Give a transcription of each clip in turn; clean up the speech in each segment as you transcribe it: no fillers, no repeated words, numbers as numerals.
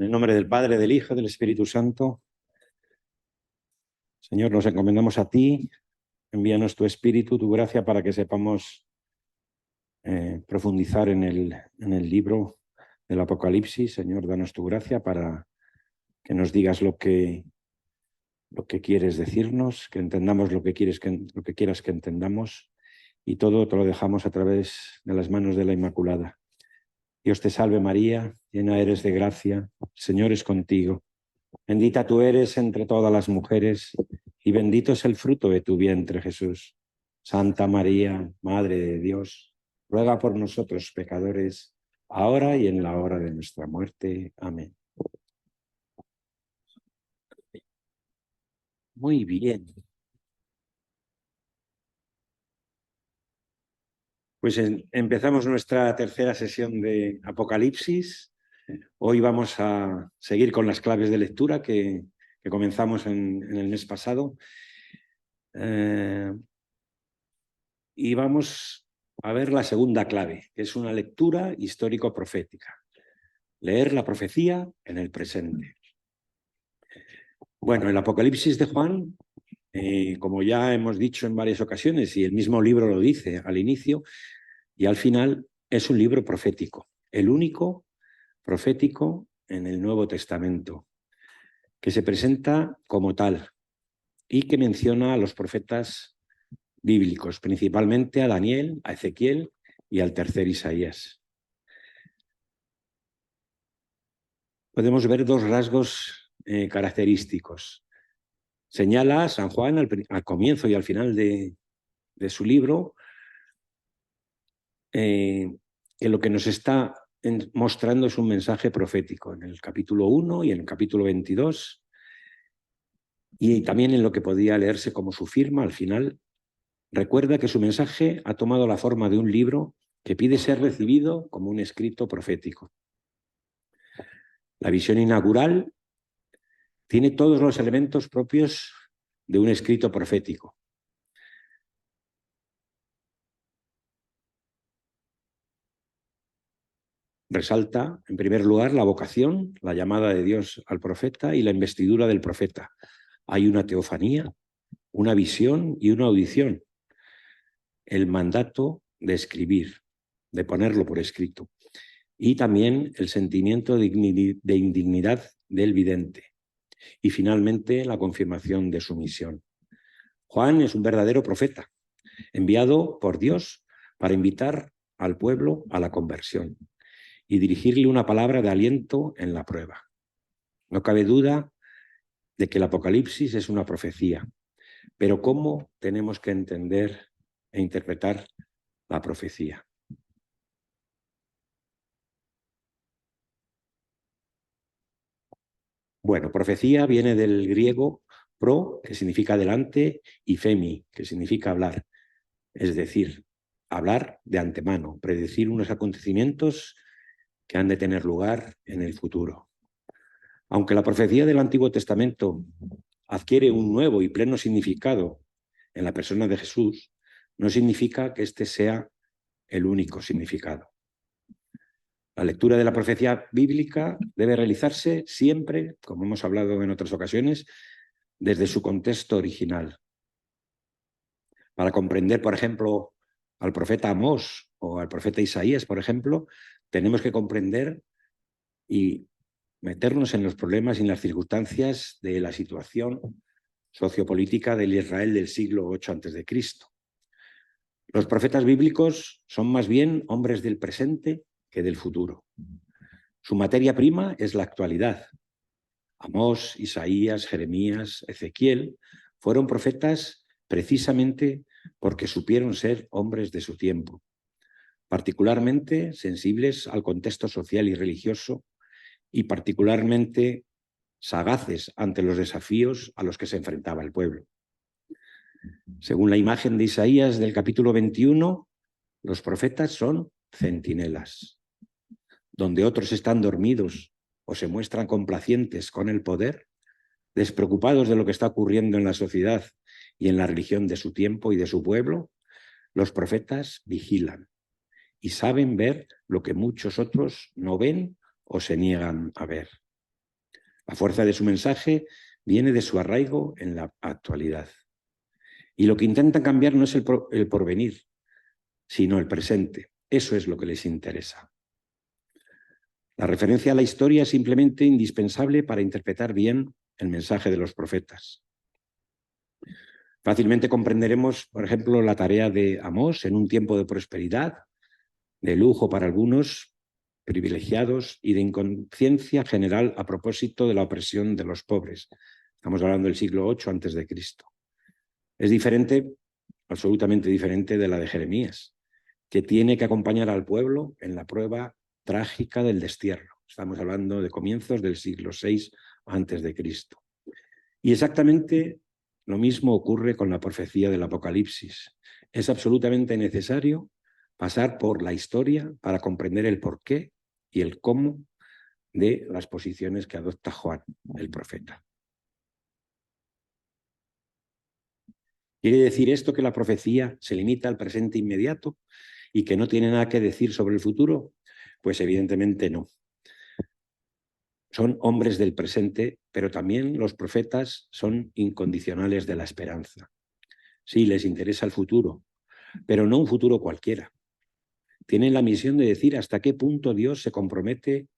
En el nombre del Padre, del Hijo y del Espíritu Santo. Señor, nos encomendamos a ti. Envíanos tu Espíritu, tu gracia, para que sepamos profundizar en el libro del Apocalipsis. Señor, danos tu gracia para que nos digas lo que quieres decirnos, que entendamos lo que quieras que entendamos, y todo te lo dejamos a través de las manos de la Inmaculada. Dios te salve María, llena eres de gracia, el Señor es contigo. Bendita tú eres entre todas las mujeres, y bendito es el fruto de tu vientre, Jesús. Santa María, Madre de Dios, ruega por nosotros pecadores, ahora y en la hora de nuestra muerte. Amén. Muy bien. Pues empezamos nuestra tercera sesión de Apocalipsis. Hoy vamos a seguir con las claves de lectura que comenzamos en el mes pasado. Y vamos a ver la segunda clave, que es una lectura histórico-profética. Leer la profecía en el presente. Bueno, el Apocalipsis de Juan, como ya hemos dicho en varias ocasiones, y el mismo libro lo dice al inicio y al final, es un libro profético, el único profético en el Nuevo Testamento, que se presenta como tal y que menciona a los profetas bíblicos, principalmente a Daniel, a Ezequiel y al tercer Isaías. Podemos ver dos rasgos característicos. Señala San Juan al comienzo y al final de su libro que lo que nos está mostrando es un mensaje profético en el capítulo 1 y en el capítulo 22, y también en lo que podía leerse como su firma al final. Recuerda que su mensaje ha tomado la forma de un libro que pide ser recibido como un escrito profético. La visión inaugural tiene todos los elementos propios de un escrito profético. Resalta, en primer lugar, la vocación, la llamada de Dios al profeta y la investidura del profeta. Hay una teofanía, una visión y una audición. El mandato de escribir, de ponerlo por escrito. Y también el sentimiento de indignidad del vidente. Y finalmente, la confirmación de su misión. Juan es un verdadero profeta, enviado por Dios para invitar al pueblo a la conversión y dirigirle una palabra de aliento en la prueba. No cabe duda de que el Apocalipsis es una profecía, pero ¿cómo tenemos que entender e interpretar la profecía? Bueno, profecía viene del griego pro, que significa delante, y femi, que significa hablar. Es decir, hablar de antemano, predecir unos acontecimientos que han de tener lugar en el futuro. Aunque la profecía del Antiguo Testamento adquiere un nuevo y pleno significado en la persona de Jesús, no significa que este sea el único significado. La lectura de la profecía bíblica debe realizarse siempre, como hemos hablado en otras ocasiones, desde su contexto original. Para comprender, por ejemplo, al profeta Amós o al profeta Isaías, por ejemplo, tenemos que comprender y meternos en los problemas y en las circunstancias de la situación sociopolítica del Israel del siglo VIII a.C. Los profetas bíblicos son más bien hombres del presente que del futuro. Su materia prima es la actualidad. Amós, Isaías, Jeremías, Ezequiel fueron profetas precisamente porque supieron ser hombres de su tiempo, particularmente sensibles al contexto social y religioso y particularmente sagaces ante los desafíos a los que se enfrentaba el pueblo. Según la imagen de Isaías del capítulo 21, los profetas son centinelas. Donde otros están dormidos o se muestran complacientes con el poder, despreocupados de lo que está ocurriendo en la sociedad y en la religión de su tiempo y de su pueblo, los profetas vigilan y saben ver lo que muchos otros no ven o se niegan a ver. La fuerza de su mensaje viene de su arraigo en la actualidad. Y lo que intentan cambiar no es el porvenir, sino el presente. Eso es lo que les interesa. La referencia a la historia es simplemente indispensable para interpretar bien el mensaje de los profetas. Fácilmente comprenderemos, por ejemplo, la tarea de Amós en un tiempo de prosperidad, de lujo para algunos, privilegiados y de inconsciencia general a propósito de la opresión de los pobres. Estamos hablando del siglo VIII a.C. Es diferente, absolutamente diferente de la de Jeremías, que tiene que acompañar al pueblo en la prueba trágica del destierro. Estamos hablando de comienzos del siglo VI a.C. Y exactamente lo mismo ocurre con la profecía del Apocalipsis. Es absolutamente necesario pasar por la historia para comprender el porqué y el cómo de las posiciones que adopta Juan, el profeta. ¿Quiere decir esto que la profecía se limita al presente inmediato y que no tiene nada que decir sobre el futuro? Pues evidentemente no. Son hombres del presente, pero también los profetas son incondicionales de la esperanza. Sí, les interesa el futuro, pero no un futuro cualquiera. Tienen la misión de decir hasta qué punto Dios se compromete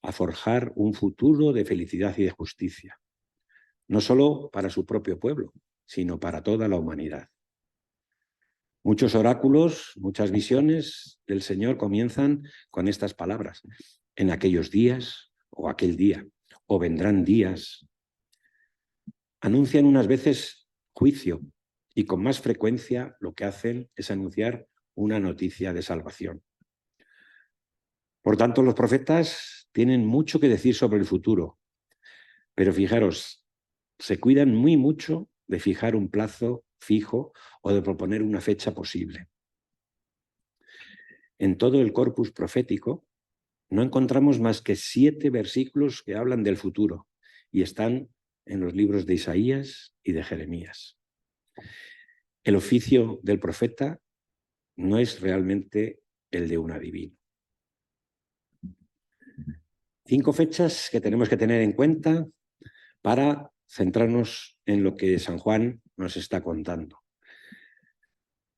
a forjar un futuro de felicidad y de justicia, no solo para su propio pueblo, sino para toda la humanidad. Muchos oráculos, muchas visiones del Señor comienzan con estas palabras: en aquellos días, o aquel día, o vendrán días. Anuncian unas veces juicio y con más frecuencia lo que hacen es anunciar una noticia de salvación. Por tanto, los profetas tienen mucho que decir sobre el futuro, pero fijaros, se cuidan muy mucho de fijar un plazo fijo o de proponer una fecha posible. En todo el corpus profético no encontramos más que 7 versículos que hablan del futuro y están en los libros de Isaías y de Jeremías. El oficio del profeta no es realmente el de un adivino. 5 fechas que tenemos que tener en cuenta para centrarnos en lo que San Juan nos está contando.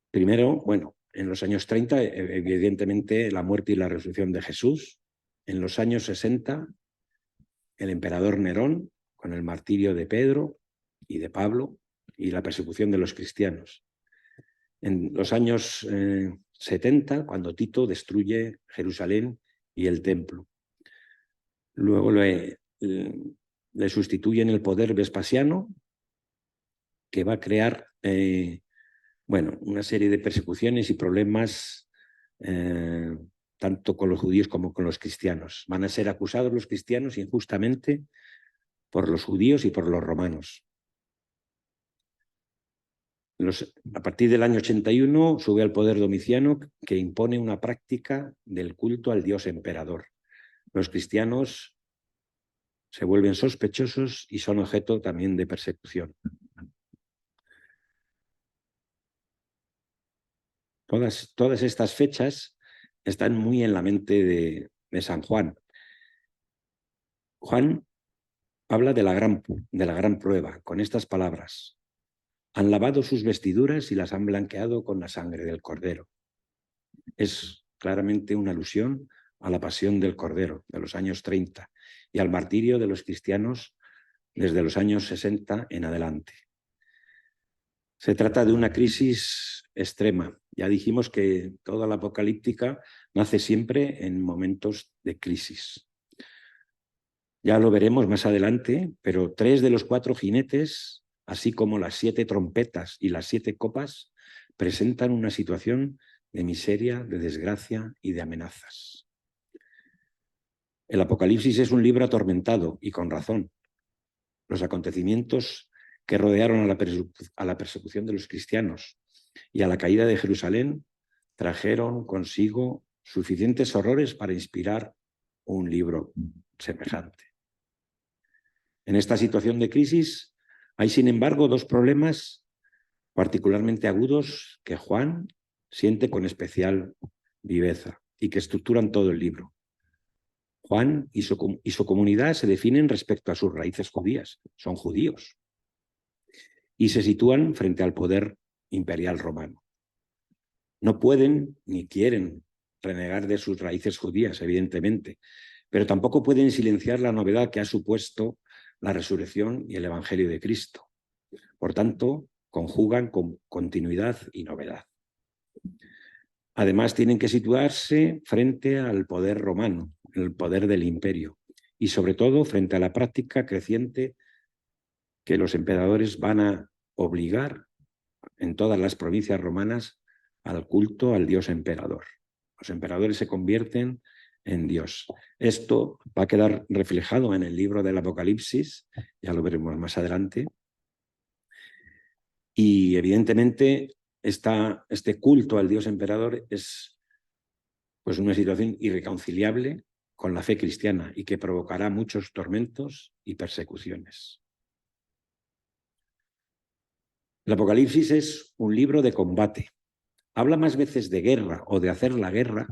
Primero, bueno, en los años 30, evidentemente, la muerte y la resurrección de Jesús. En los años 60, el emperador Nerón, con el martirio de Pedro y de Pablo y la persecución de los cristianos. En los años 70, cuando Tito destruye Jerusalén y el templo. Luego le sustituye en el poder Vespasiano, que va a crear una serie de persecuciones y problemas tanto con los judíos como con los cristianos. Van a ser acusados los cristianos injustamente por los judíos y por los romanos. A partir del año 81 sube al poder Domiciano, que impone una práctica del culto al dios emperador. Los cristianos se vuelven sospechosos y son objeto también de persecución. Todas estas fechas están muy en la mente de San Juan. Juan habla de la gran prueba con estas palabras: han lavado sus vestiduras y las han blanqueado con la sangre del Cordero. Es claramente una alusión a la pasión del Cordero de los años 30 y al martirio de los cristianos desde los años 60 en adelante. Se trata de una crisis extrema. Ya dijimos que toda la apocalíptica nace siempre en momentos de crisis. Ya lo veremos más adelante, pero 3 de los 4 jinetes, así como las 7 trompetas y las 7 copas, presentan una situación de miseria, de desgracia y de amenazas. El Apocalipsis es un libro atormentado, y con razón. Los acontecimientos que rodearon a la persecución de los cristianos y a la caída de Jerusalén trajeron consigo suficientes horrores para inspirar un libro semejante. En esta situación de crisis hay, sin embargo, 2 problemas particularmente agudos que Juan siente con especial viveza y que estructuran todo el libro. Juan y su comunidad se definen respecto a sus raíces judías, son judíos, y se sitúan frente al poder imperial romano. No pueden ni quieren renegar de sus raíces judías, evidentemente, pero tampoco pueden silenciar la novedad que ha supuesto la resurrección y el Evangelio de Cristo. Por tanto, conjugan con continuidad y novedad. Además, tienen que situarse frente al poder romano, el poder del imperio, y sobre todo frente a la práctica creciente que los emperadores van a obligar en todas las provincias romanas al culto al dios emperador. Los emperadores se convierten en Dios. Esto va a quedar reflejado en el libro del Apocalipsis, ya lo veremos más adelante. Y evidentemente este culto al dios emperador es pues una situación irreconciliable con la fe cristiana y que provocará muchos tormentos y persecuciones. El Apocalipsis es un libro de combate. Habla más veces de guerra o de hacer la guerra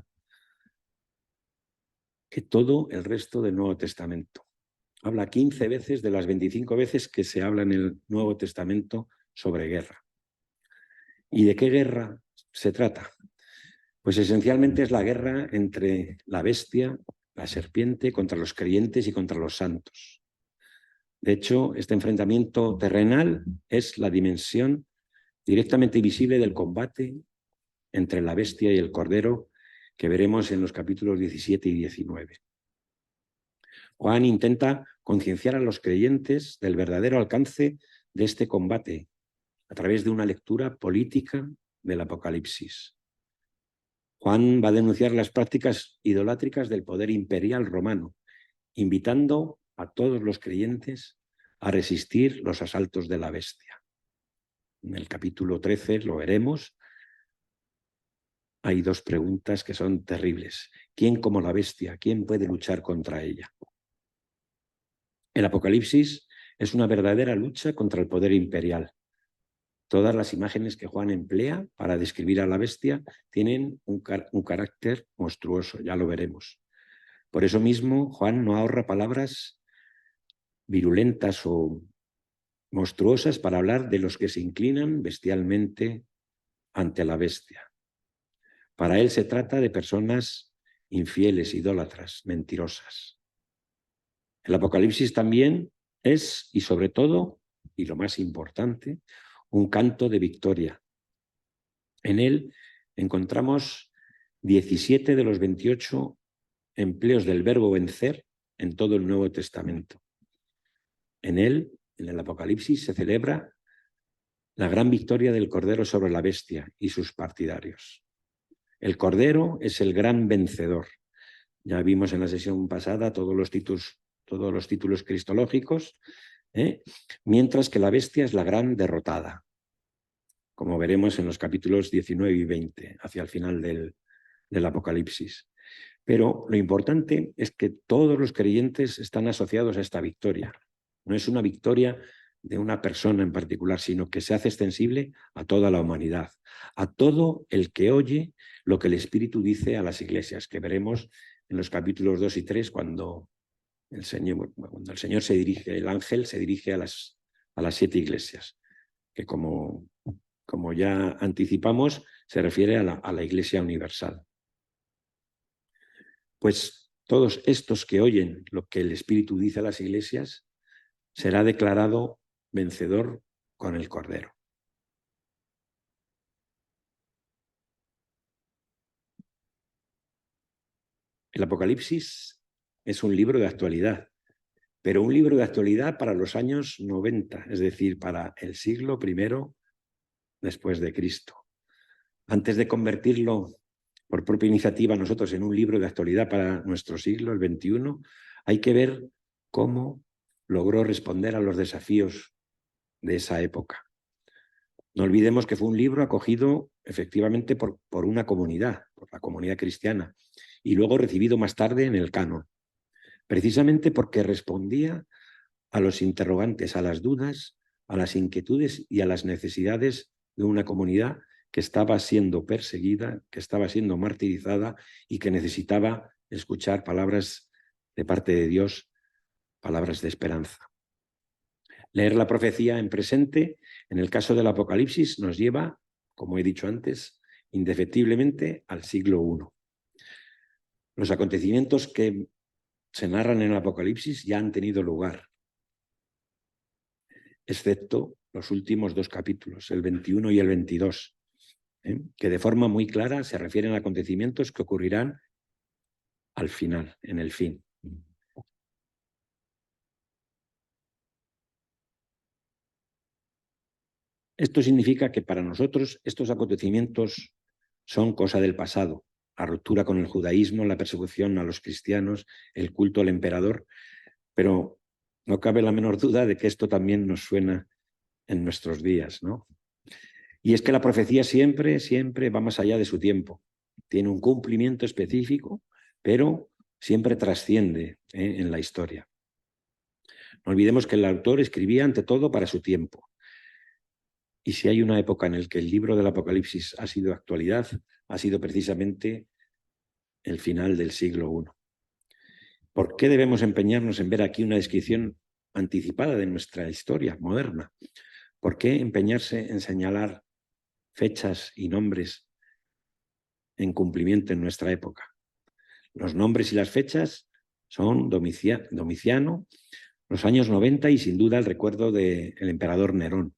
que todo el resto del Nuevo Testamento. Habla 15 veces de las 25 veces que se habla en el Nuevo Testamento sobre guerra. ¿Y de qué guerra se trata? Pues esencialmente es la guerra entre la bestia, la serpiente, contra los creyentes y contra los santos. De hecho, este enfrentamiento terrenal es la dimensión directamente visible del combate entre la bestia y el cordero que veremos en los capítulos 17 y 19. Juan intenta concienciar a los creyentes del verdadero alcance de este combate a través de una lectura política del Apocalipsis. Juan va a denunciar las prácticas idolátricas del poder imperial romano, invitando a todos los creyentes a resistir los asaltos de la bestia. En el capítulo 13 lo veremos. Hay dos preguntas que son terribles. ¿Quién como la bestia? ¿Quién puede luchar contra ella? El Apocalipsis es una verdadera lucha contra el poder imperial. Todas las imágenes que Juan emplea para describir a la bestia tienen un carácter monstruoso, ya lo veremos. Por eso mismo, Juan no ahorra palabras virulentas o monstruosas para hablar de los que se inclinan bestialmente ante la bestia. Para él se trata de personas infieles, idólatras, mentirosas. El Apocalipsis también es, y sobre todo, y lo más importante, un canto de victoria. En él encontramos 17 de los 28 empleos del verbo vencer en todo el Nuevo Testamento. En él, en el Apocalipsis, se celebra la gran victoria del Cordero sobre la bestia y sus partidarios. El Cordero es el gran vencedor. Ya vimos en la sesión pasada todos los títulos cristológicos, mientras que la bestia es la gran derrotada, como veremos en los capítulos 19 y 20, hacia el final del Apocalipsis. Pero lo importante es que todos los creyentes están asociados a esta victoria. No es una victoria de una persona en particular, sino que se hace extensible a toda la humanidad, a todo el que oye lo que el Espíritu dice a las iglesias, que veremos en los capítulos 2 y 3 cuando el Señor se dirige, el ángel se dirige a las 7 iglesias, que como ya anticipamos, se refiere a la Iglesia universal. Pues todos estos que oyen lo que el Espíritu dice a las iglesias, será declarado vencedor con el Cordero. El Apocalipsis es un libro de actualidad, pero un libro de actualidad para los años 90, es decir, para el siglo I después de Cristo. Antes de convertirlo por propia iniciativa nosotros en un libro de actualidad para nuestro siglo, el XXI, hay que ver cómo logró responder a los desafíos de esa época. No olvidemos que fue un libro acogido efectivamente por una comunidad, por la comunidad cristiana, y luego recibido más tarde en el canon, precisamente porque respondía a los interrogantes, a las dudas, a las inquietudes y a las necesidades de una comunidad que estaba siendo perseguida, que estaba siendo martirizada y que necesitaba escuchar palabras de parte de Dios, palabras de esperanza. Leer la profecía en presente, en el caso del Apocalipsis, nos lleva, como he dicho antes, indefectiblemente al siglo I. Los acontecimientos que se narran en el Apocalipsis ya han tenido lugar, excepto los últimos dos capítulos, el 21 y el 22, que de forma muy clara se refieren a acontecimientos que ocurrirán al final, en el fin. Esto significa que para nosotros estos acontecimientos son cosa del pasado. La ruptura con el judaísmo, la persecución a los cristianos, el culto al emperador, pero no cabe la menor duda de que esto también nos suena en nuestros días, ¿no? Y es que la profecía siempre, siempre va más allá de su tiempo. Tiene un cumplimiento específico, pero siempre trasciende en la historia. No olvidemos que el autor escribía ante todo para su tiempo. Y si hay una época en la que el libro del Apocalipsis ha sido actualidad, ha sido precisamente el final del siglo I. ¿Por qué debemos empeñarnos en ver aquí una descripción anticipada de nuestra historia moderna? ¿Por qué empeñarse en señalar fechas y nombres en cumplimiento en nuestra época? Los nombres y las fechas son Domiciano, los años 90 y sin duda el recuerdo del emperador Nerón.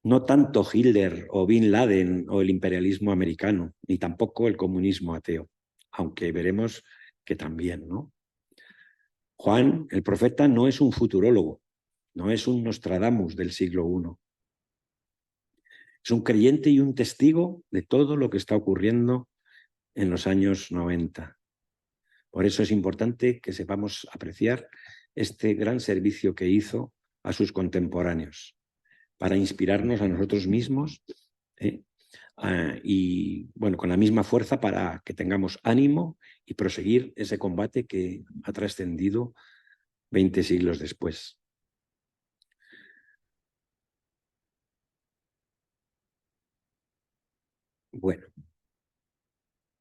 No tanto Hitler o Bin Laden o el imperialismo americano, ni tampoco el comunismo ateo, aunque veremos que también, ¿no? Juan, el profeta, no es un futurólogo, no es un Nostradamus del siglo I. Es un creyente y un testigo de todo lo que está ocurriendo en los años 90. Por eso es importante que sepamos apreciar este gran servicio que hizo a sus contemporáneos, para inspirarnos a nosotros mismos y, bueno, con la misma fuerza para que tengamos ánimo y proseguir ese combate que ha trascendido 20 siglos después. Bueno,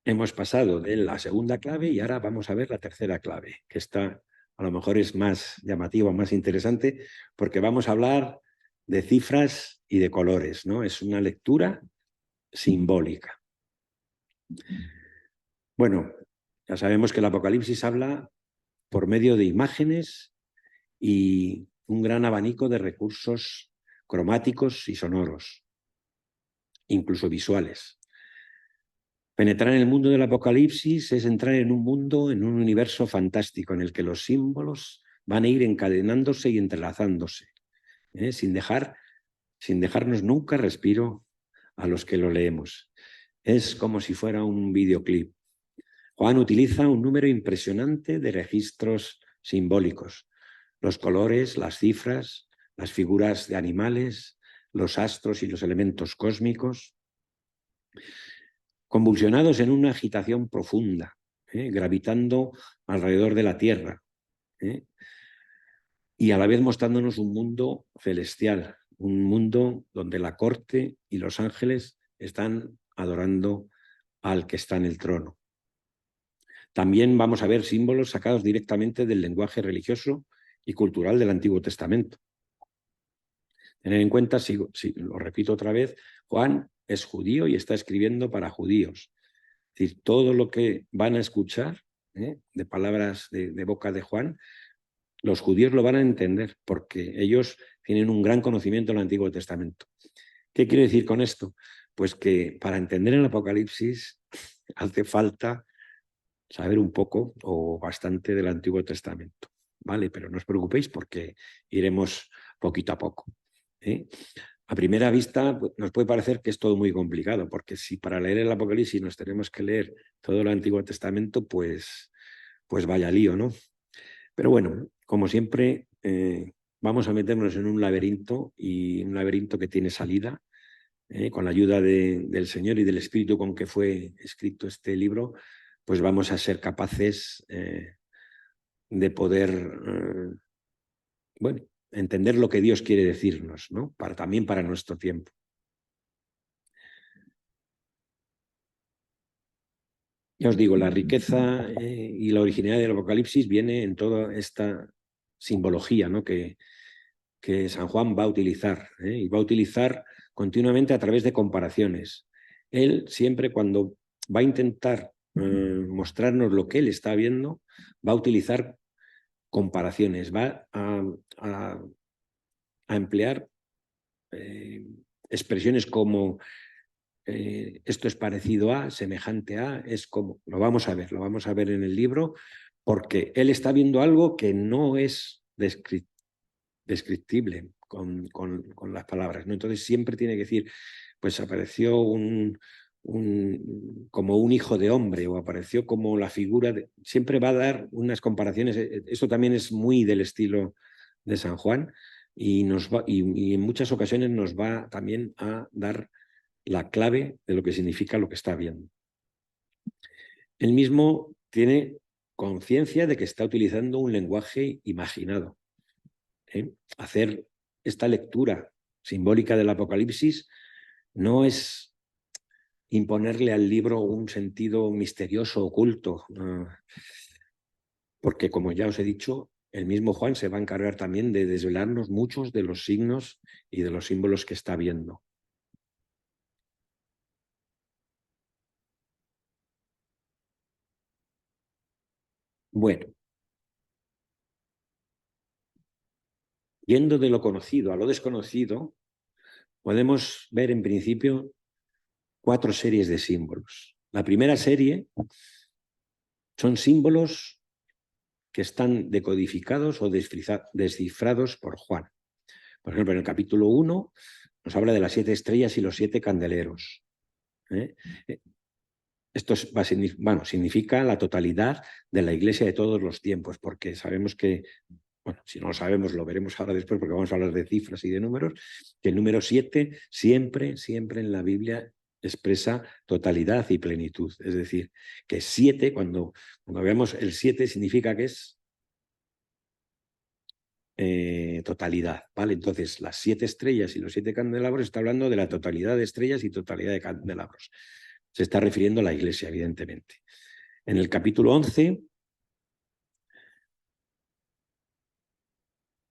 hemos pasado de la segunda clave y ahora vamos a ver la tercera clave, que esta a lo mejor es más llamativa, más interesante, porque vamos a hablar de cifras y de colores, ¿no? Es una lectura simbólica. Bueno, ya sabemos que el Apocalipsis habla por medio de imágenes y un gran abanico de recursos cromáticos y sonoros, incluso visuales. Penetrar en el mundo del Apocalipsis es entrar en un mundo, en un universo fantástico en el que los símbolos van a ir encadenándose y entrelazándose, sin dejarnos nunca respiro a los que lo leemos. Es como si fuera un videoclip. Juan utiliza un número impresionante de registros simbólicos. Los colores, las cifras, las figuras de animales, los astros y los elementos cósmicos, convulsionados en una agitación profunda, gravitando alrededor de la Tierra, y a la vez mostrándonos un mundo celestial, un mundo donde la corte y los ángeles están adorando al que está en el trono. También vamos a ver símbolos sacados directamente del lenguaje religioso y cultural del Antiguo Testamento. Tener en cuenta, si lo repito otra vez, Juan es judío y está escribiendo para judíos. Es decir, todo lo que van a escuchar de palabras de boca de Juan, los judíos lo van a entender porque ellos tienen un gran conocimiento del Antiguo Testamento. ¿Qué quiero decir con esto? Pues que para entender el Apocalipsis hace falta saber un poco o bastante del Antiguo Testamento, ¿vale? Pero no os preocupéis porque iremos poquito a poco. A primera vista nos puede parecer que es todo muy complicado, porque si para leer el Apocalipsis nos tenemos que leer todo el Antiguo Testamento, pues vaya lío, ¿no? Pero bueno, como siempre, vamos a meternos en un laberinto y un laberinto que tiene salida. Con la ayuda del Señor y del Espíritu con que fue escrito este libro, pues vamos a ser capaces de poder, bueno, entender lo que Dios quiere decirnos, ¿no? También para nuestro tiempo. Ya os digo, la riqueza y la originalidad del Apocalipsis viene en toda esta simbología, ¿no? que San Juan va a utilizar, y va a utilizar continuamente a través de comparaciones. Él siempre cuando va a intentar mostrarnos lo que él está viendo, va a utilizar comparaciones, va a emplear expresiones como esto es parecido a, semejante a, es como, lo vamos a ver en el libro, porque él está viendo algo que no es descriptible con las palabras, ¿no? Entonces siempre tiene que decir, pues apareció como un hijo de hombre o apareció como la figura de... Siempre va a dar unas comparaciones. Esto también es muy del estilo de San Juan y en muchas ocasiones nos va también a dar la clave de lo que significa lo que está viendo. Él mismo tiene conciencia de que está utilizando un lenguaje imaginado. Hacer esta lectura simbólica del Apocalipsis no es imponerle al libro un sentido misterioso, oculto, porque como ya os he dicho, el mismo Juan se va a encargar también de desvelarnos muchos de los signos y de los símbolos que está viendo. Bueno, yendo de lo conocido a lo desconocido, podemos ver en principio 4 series de símbolos. La primera serie son símbolos que están decodificados o descifrados por Juan. Por ejemplo, en el capítulo 1 nos habla de las 7 estrellas y los 7 candeleros. Esto significa la totalidad de la Iglesia de todos los tiempos, porque sabemos que, bueno, si no lo sabemos, lo veremos ahora después, porque vamos a hablar de cifras y de números, que el número 7 siempre en la Biblia expresa totalidad y plenitud. Es decir, que 7, cuando vemos el 7, significa que es totalidad, ¿vale? Entonces, las 7 estrellas y los 7 candelabros está hablando de la totalidad de estrellas y totalidad de candelabros. Se está refiriendo a la Iglesia, evidentemente. En el capítulo 11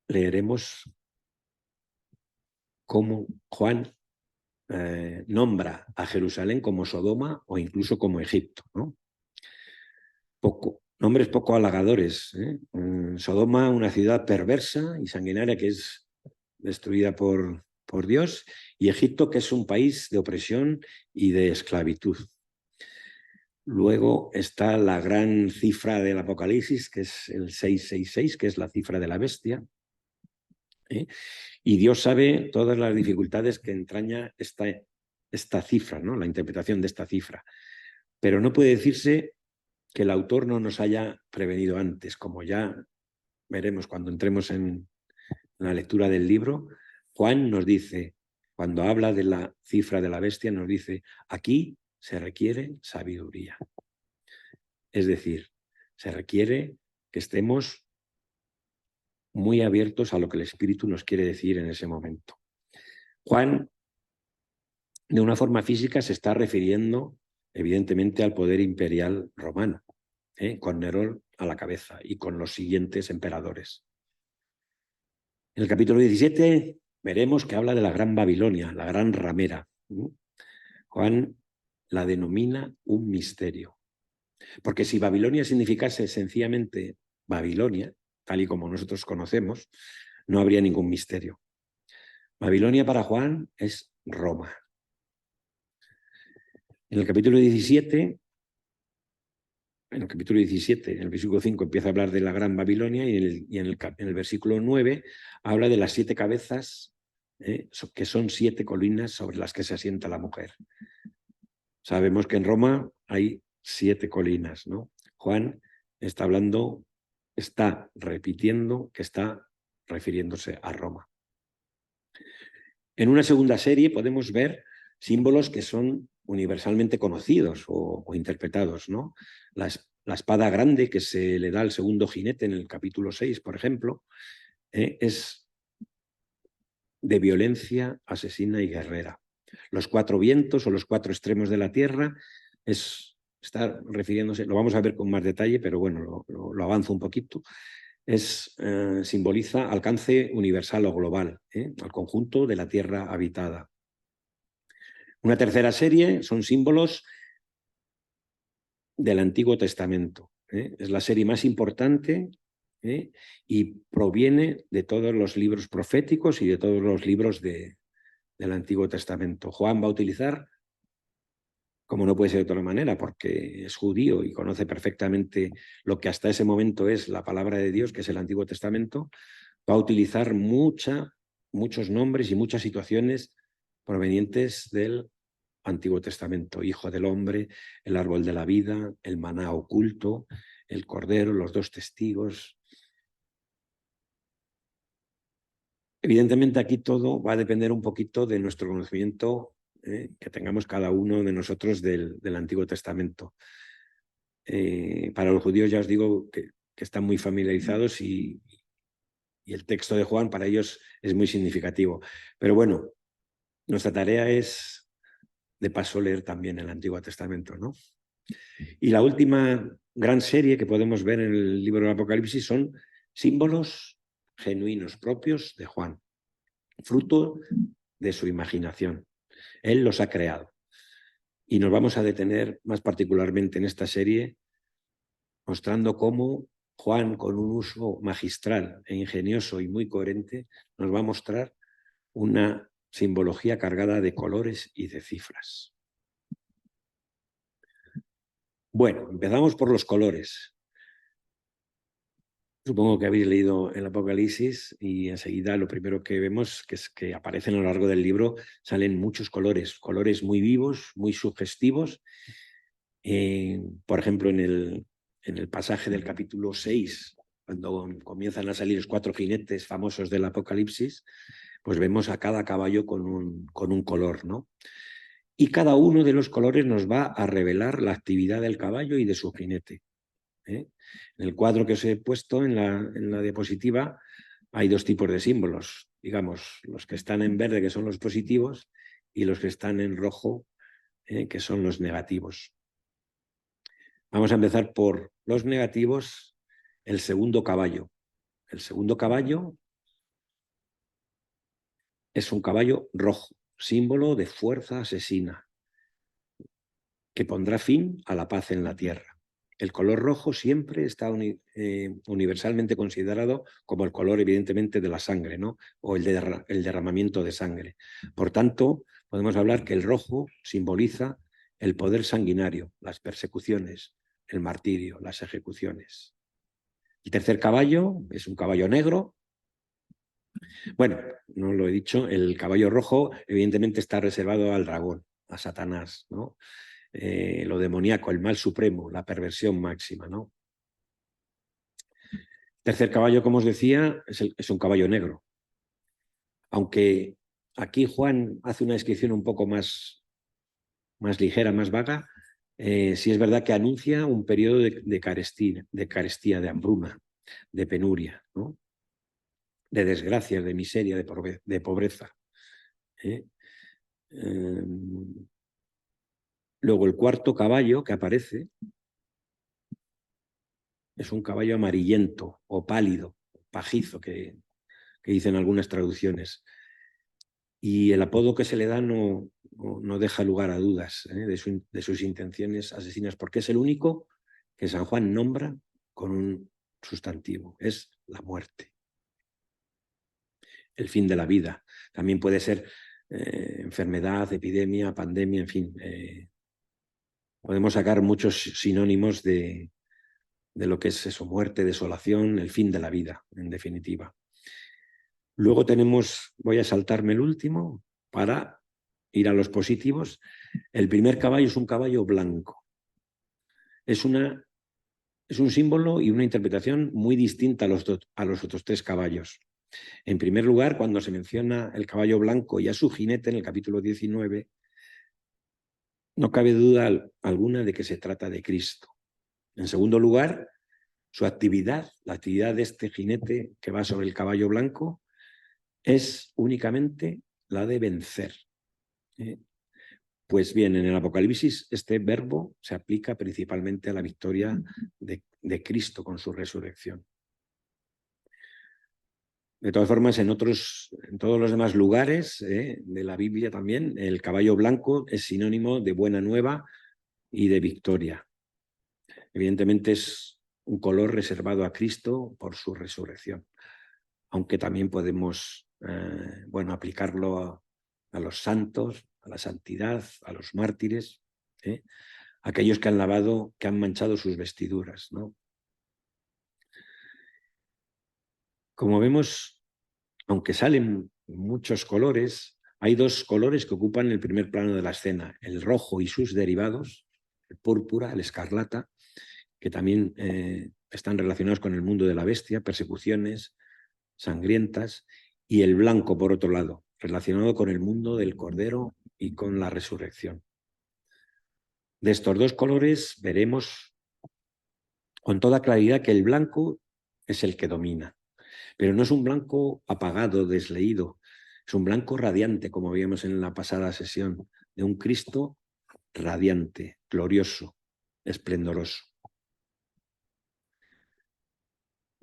leeremos cómo Juan nombra a Jerusalén como Sodoma o incluso como Egipto, ¿no? Nombres poco halagadores. Sodoma, una ciudad perversa y sanguinaria que es destruida por Dios, y Egipto, que es un país de opresión y de esclavitud. Luego está la gran cifra del Apocalipsis, que es el 666, que es la cifra de la bestia. Y Dios sabe todas las dificultades que entraña esta cifra, ¿no? La interpretación de esta cifra. Pero no puede decirse que el autor no nos haya prevenido antes, como ya veremos cuando entremos en la lectura del libro. Juan nos dice, cuando habla de la cifra de la bestia, nos dice, aquí se requiere sabiduría. Es decir, se requiere que estemos muy abiertos a lo que el Espíritu nos quiere decir en ese momento. Juan, de una forma física, se está refiriendo evidentemente al poder imperial romano, con Nerón a la cabeza y con los siguientes emperadores. En el capítulo 17 veremos que habla de la Gran Babilonia, la Gran Ramera. Juan la denomina un misterio. Porque si Babilonia significase sencillamente Babilonia, tal y como nosotros conocemos, no habría ningún misterio. Babilonia para Juan es Roma. En el capítulo 17, en el versículo 5 empieza a hablar de la Gran Babilonia y en el versículo 9 habla de las 7 cabezas, que son 7 colinas sobre las que se asienta la mujer. Sabemos que en Roma hay 7 colinas, ¿no? Juan está repitiendo que está refiriéndose a Roma. En una segunda serie podemos ver símbolos que son universalmente conocidos o interpretados, ¿no? La espada grande que se le da al segundo jinete en el capítulo 6, por ejemplo, es de violencia asesina y guerrera. Los 4 vientos o los 4 extremos de la tierra es está refiriéndose, lo vamos a ver con más detalle, pero bueno, lo avanzo un poquito, simboliza alcance universal o global, al conjunto de la tierra habitada. Una tercera serie son símbolos del Antiguo Testamento. Es la serie más importante y proviene de todos los libros proféticos y de todos los libros del Antiguo Testamento. Juan va a utilizar, como no puede ser de otra manera, porque es judío y conoce perfectamente lo que hasta ese momento es la palabra de Dios, que es el Antiguo Testamento, va a utilizar muchos nombres y muchas situaciones provenientes del Antiguo Testamento: Hijo del Hombre, el árbol de la vida, el maná oculto, el cordero, los dos testigos. Evidentemente aquí todo va a depender un poquito de nuestro conocimiento que tengamos cada uno de nosotros del Antiguo Testamento. Para los judíos ya os digo que están muy familiarizados y el texto de Juan para ellos es muy significativo. Pero bueno, nuestra tarea es de paso leer también el Antiguo Testamento, ¿no? Y la última gran serie que podemos ver en el libro del Apocalipsis son símbolos genuinos propios de Juan, fruto de su imaginación. Él los ha creado. Y nos vamos a detener más particularmente en esta serie mostrando cómo Juan, con un uso magistral e ingenioso y muy coherente, nos va a mostrar una simbología cargada de colores y de cifras. Bueno, empezamos por los colores. Supongo que habéis leído el Apocalipsis y enseguida lo primero que vemos es que aparecen a lo largo del libro, salen muchos colores, colores muy vivos, muy sugestivos. Por ejemplo, en el pasaje del capítulo 6, cuando comienzan a salir los 4 jinetes famosos del Apocalipsis, pues vemos a cada caballo con un color, ¿no? Y cada uno de los colores nos va a revelar la actividad del caballo y de su jinete. En el cuadro que os he puesto en la diapositiva hay 2 tipos de símbolos, digamos, los que están en verde, que son los positivos, y los que están en rojo, que son los negativos. Vamos a empezar por los negativos, el segundo caballo. El segundo caballo es un caballo rojo, símbolo de fuerza asesina, que pondrá fin a la paz en la tierra. El color rojo siempre está universalmente considerado como el color, evidentemente, de la sangre, ¿no? O el derramamiento de sangre. Por tanto, podemos hablar que el rojo simboliza el poder sanguinario, las persecuciones, el martirio, las ejecuciones. El tercer caballo es un caballo negro. Bueno, no lo he dicho, el caballo rojo evidentemente está reservado al dragón, a Satanás, ¿no? Lo demoníaco, el mal supremo, la perversión máxima, ¿no? Tercer caballo, como os decía, es un caballo negro. Aunque aquí Juan hace una descripción un poco más ligera, más vaga, sí es verdad que anuncia un periodo de carestía, de hambruna, de penuria, ¿no? De desgracias, de miseria, de pobreza. Luego el cuarto caballo que aparece es un caballo amarillento o pálido, pajizo, que dicen algunas traducciones. Y el apodo que se le da no deja lugar a dudas de sus intenciones asesinas, porque es el único que San Juan nombra con un sustantivo, es la muerte. El fin de la vida. También puede ser enfermedad, epidemia, pandemia, en fin. Podemos sacar muchos sinónimos de lo que es eso: muerte, desolación, el fin de la vida, en definitiva. Luego tenemos, voy a saltarme el último para ir a los positivos. El primer caballo es un caballo blanco. Es un símbolo y una interpretación muy distinta a los otros 3 caballos. En primer lugar, cuando se menciona el caballo blanco y a su jinete en el capítulo 19, no cabe duda alguna de que se trata de Cristo. En segundo lugar, su actividad, la actividad de este jinete que va sobre el caballo blanco, es únicamente la de vencer. Pues bien, en el Apocalipsis este verbo se aplica principalmente a la victoria de Cristo con su resurrección. De todas formas, en todos los demás lugares de la Biblia también, el caballo blanco es sinónimo de buena nueva y de victoria. Evidentemente es un color reservado a Cristo por su resurrección, aunque también podemos aplicarlo a los santos, a la santidad, a los mártires, aquellos que han lavado, que han manchado sus vestiduras, ¿no? Como vemos, aunque salen muchos colores, hay dos colores que ocupan el primer plano de la escena, el rojo y sus derivados, el púrpura, el escarlata, que también están relacionados con el mundo de la bestia, persecuciones sangrientas, y el blanco, por otro lado, relacionado con el mundo del Cordero y con la resurrección. De estos dos colores veremos con toda claridad que el blanco es el que domina, pero no es un blanco apagado, desleído, es un blanco radiante, como vimos en la pasada sesión, de un Cristo radiante, glorioso, esplendoroso.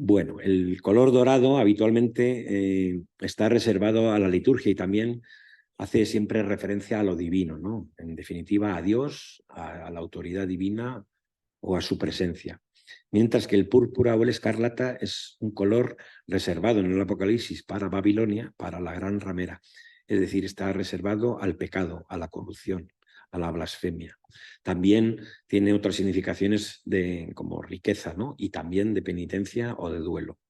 Bueno, el color dorado habitualmente está reservado a la liturgia y también hace siempre referencia a lo divino, ¿no? En definitiva, a Dios, a la autoridad divina o a su presencia. Mientras que el púrpura o el escarlata es un color reservado en el Apocalipsis para Babilonia, para la gran ramera. Es decir, está reservado al pecado, a la corrupción, a la blasfemia. También tiene otras significaciones como riqueza, ¿no? Y también de penitencia o de duelo.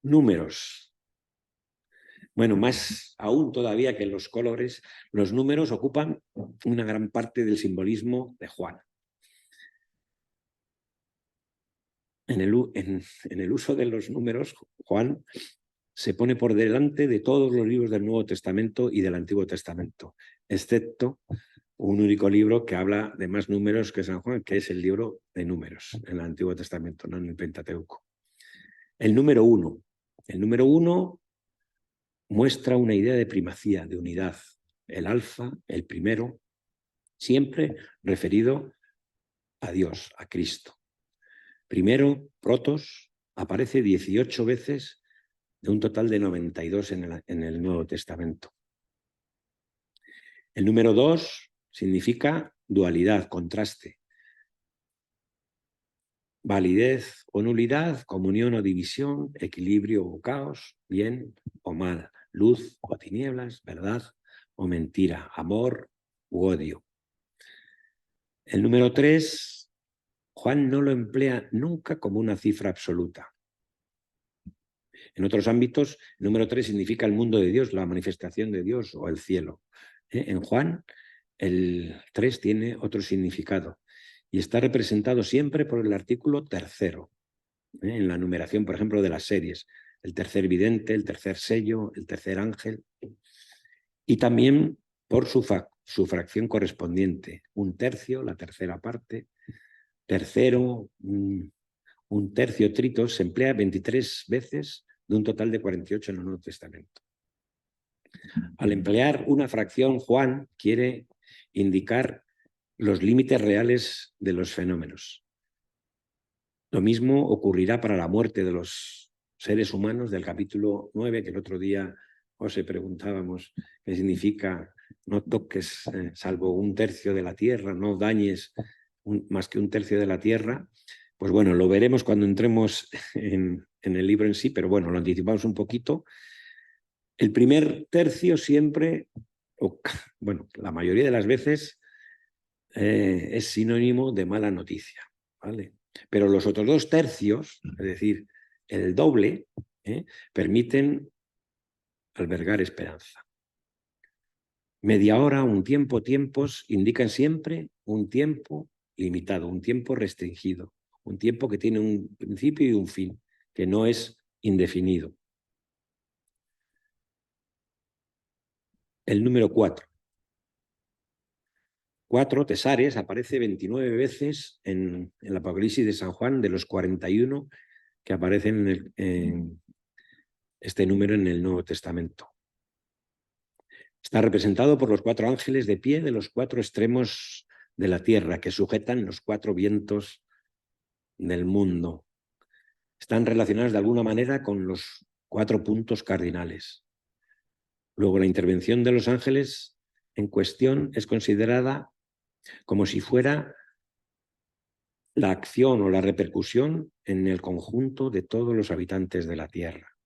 Números. Bueno, más aún todavía que los colores, los números ocupan una gran parte del simbolismo de Juan. En el uso de los números, Juan se pone por delante de todos los libros del Nuevo Testamento y del Antiguo Testamento, excepto un único libro que habla de más números que San Juan, que es el libro de Números, en el Antiguo Testamento, no en el Pentateuco. El número 1. El número 1 muestra una idea de primacía, de unidad. El alfa, el primero, siempre referido a Dios, a Cristo. Primero, protos, aparece 18 veces de un total de 92 en el Nuevo Testamento. El número 2 significa dualidad, contraste. Validez o nulidad, comunión o división, equilibrio o caos, bien o mal, luz o tinieblas, verdad o mentira, amor u odio. El número 3, Juan no lo emplea nunca como una cifra absoluta. En otros ámbitos, el número 3 significa el mundo de Dios, la manifestación de Dios o el cielo. En Juan, el 3 tiene otro significado y está representado siempre por el artículo tercero, en la numeración, por ejemplo, de las series. El tercer vidente, el tercer sello, el tercer ángel. Y también por su fracción correspondiente. Un tercio, la tercera parte. Tercero, un tercio trito, se emplea 23 veces de un total de 48 en el Nuevo Testamento. Al emplear una fracción, Juan quiere indicar los límites reales de los fenómenos. Lo mismo ocurrirá para la muerte de los seres humanos del capítulo 9, que el otro día os preguntábamos qué significa no toques salvo un tercio de la tierra, no dañes más que un tercio de la tierra. Pues bueno, lo veremos cuando entremos en el libro en sí, pero bueno, lo anticipamos un poquito. El primer tercio siempre, bueno, la mayoría de las veces es sinónimo de mala noticia, ¿vale? Pero los otros 2 tercios, es decir, el doble, permiten albergar esperanza. Media hora, un tiempo, tiempos, indican siempre un tiempo limitado, un tiempo restringido, un tiempo que tiene un principio y un fin, que no es indefinido. El número 4. 4, tesares, aparece 29 veces en el Apocalipsis de San Juan, de los 41 que aparecen en este número en el Nuevo Testamento. Está representado por los 4 ángeles de pie de los 4 extremos de la tierra, que sujetan los 4 vientos del mundo. Están relacionados de alguna manera con los 4 puntos cardinales. Luego, la intervención de los ángeles en cuestión es considerada como si fuera la acción o la repercusión en el conjunto de todos los habitantes de la Tierra.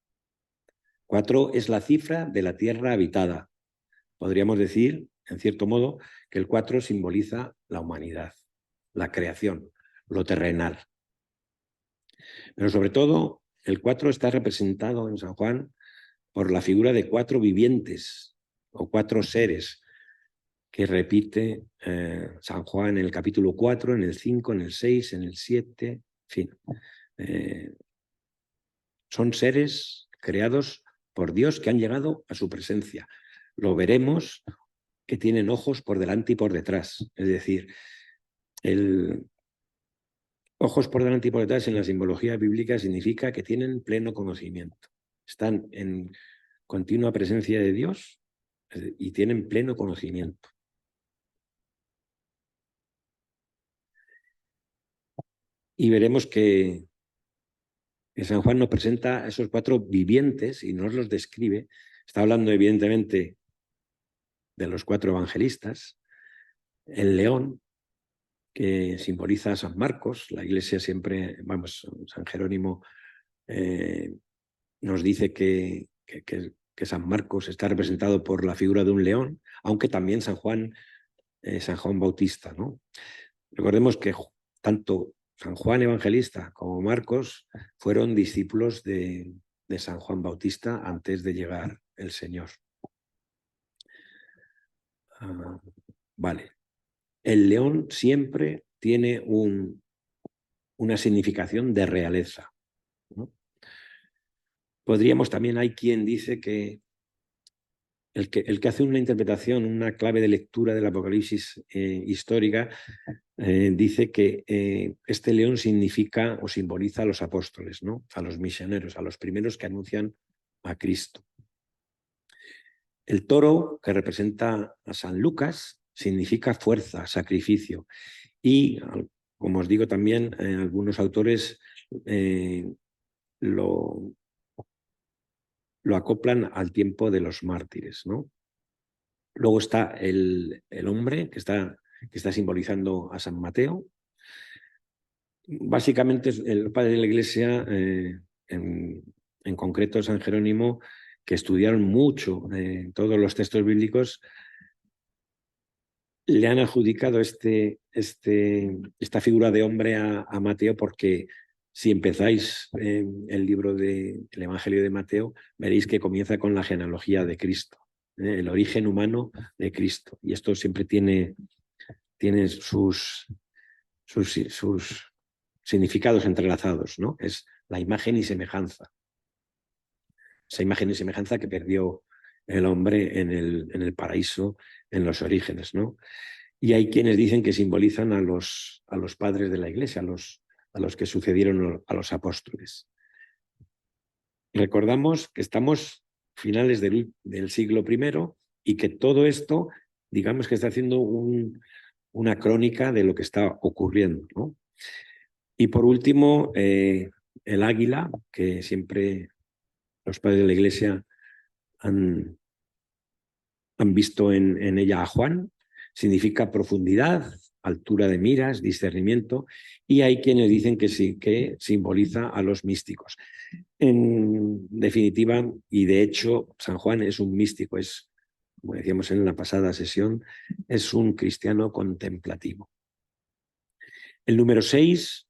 4 es la cifra de la Tierra habitada. Podríamos decir, en cierto modo, que el 4 simboliza la humanidad, la creación, lo terrenal. Pero sobre todo, el 4 está representado en San Juan por la figura de 4 vivientes o 4 seres que repite San Juan en el capítulo 4, en el 5, en el 6, en el 7, en fin. Son seres creados por Dios que han llegado a su presencia. Lo veremos que tienen ojos por delante y por detrás. Es decir, ojos por delante y por detrás en la simbología bíblica significa que tienen pleno conocimiento. Están en continua presencia de Dios y tienen pleno conocimiento. Y veremos que San Juan nos presenta a esos 4 vivientes y nos los describe. Está hablando evidentemente de los 4 evangelistas, el león, que simboliza a San Marcos. La Iglesia siempre, San Jerónimo nos dice que San Marcos está representado por la figura de un león, aunque también San Juan Bautista, ¿no? Recordemos que tanto San Juan Evangelista como Marcos fueron discípulos de San Juan Bautista antes de llegar el Señor. Vale. El león siempre tiene una significación de realeza, ¿no? Podríamos también, hay quien dice que el que hace una interpretación, una clave de lectura del Apocalipsis histórica, dice que este león significa o simboliza a los apóstoles, ¿no? A los misioneros, a los primeros que anuncian a Cristo. El toro, que representa a San Lucas, significa fuerza, sacrificio. Y, como os digo también, algunos autores lo acoplan al tiempo de los mártires, ¿no? Luego está el hombre, que está simbolizando a San Mateo. Básicamente, el padre de la Iglesia, en concreto San Jerónimo, que estudiaron mucho todos los textos bíblicos, le han adjudicado esta figura de hombre a Mateo, porque si empezáis el libro del Evangelio de Mateo, veréis que comienza con la genealogía de Cristo, el origen humano de Cristo. Y esto siempre tiene sus significados entrelazados, ¿no? Es la imagen y semejanza. Esa imagen y semejanza que perdió el hombre en el paraíso, en los orígenes, ¿no? Y hay quienes dicen que simbolizan a los padres de la Iglesia, a los que sucedieron a los apóstoles. Recordamos que estamos finales del siglo I y que todo esto, digamos que está haciendo una crónica de lo que está ocurriendo, ¿no? Y por último, el águila, que siempre los padres de la Iglesia han visto en ella a Juan, significa profundidad, altura de miras, discernimiento, y hay quienes dicen que sí, que simboliza a los místicos. En definitiva, y de hecho, San Juan es un místico, es, como decíamos en la pasada sesión, es un cristiano contemplativo. El número 6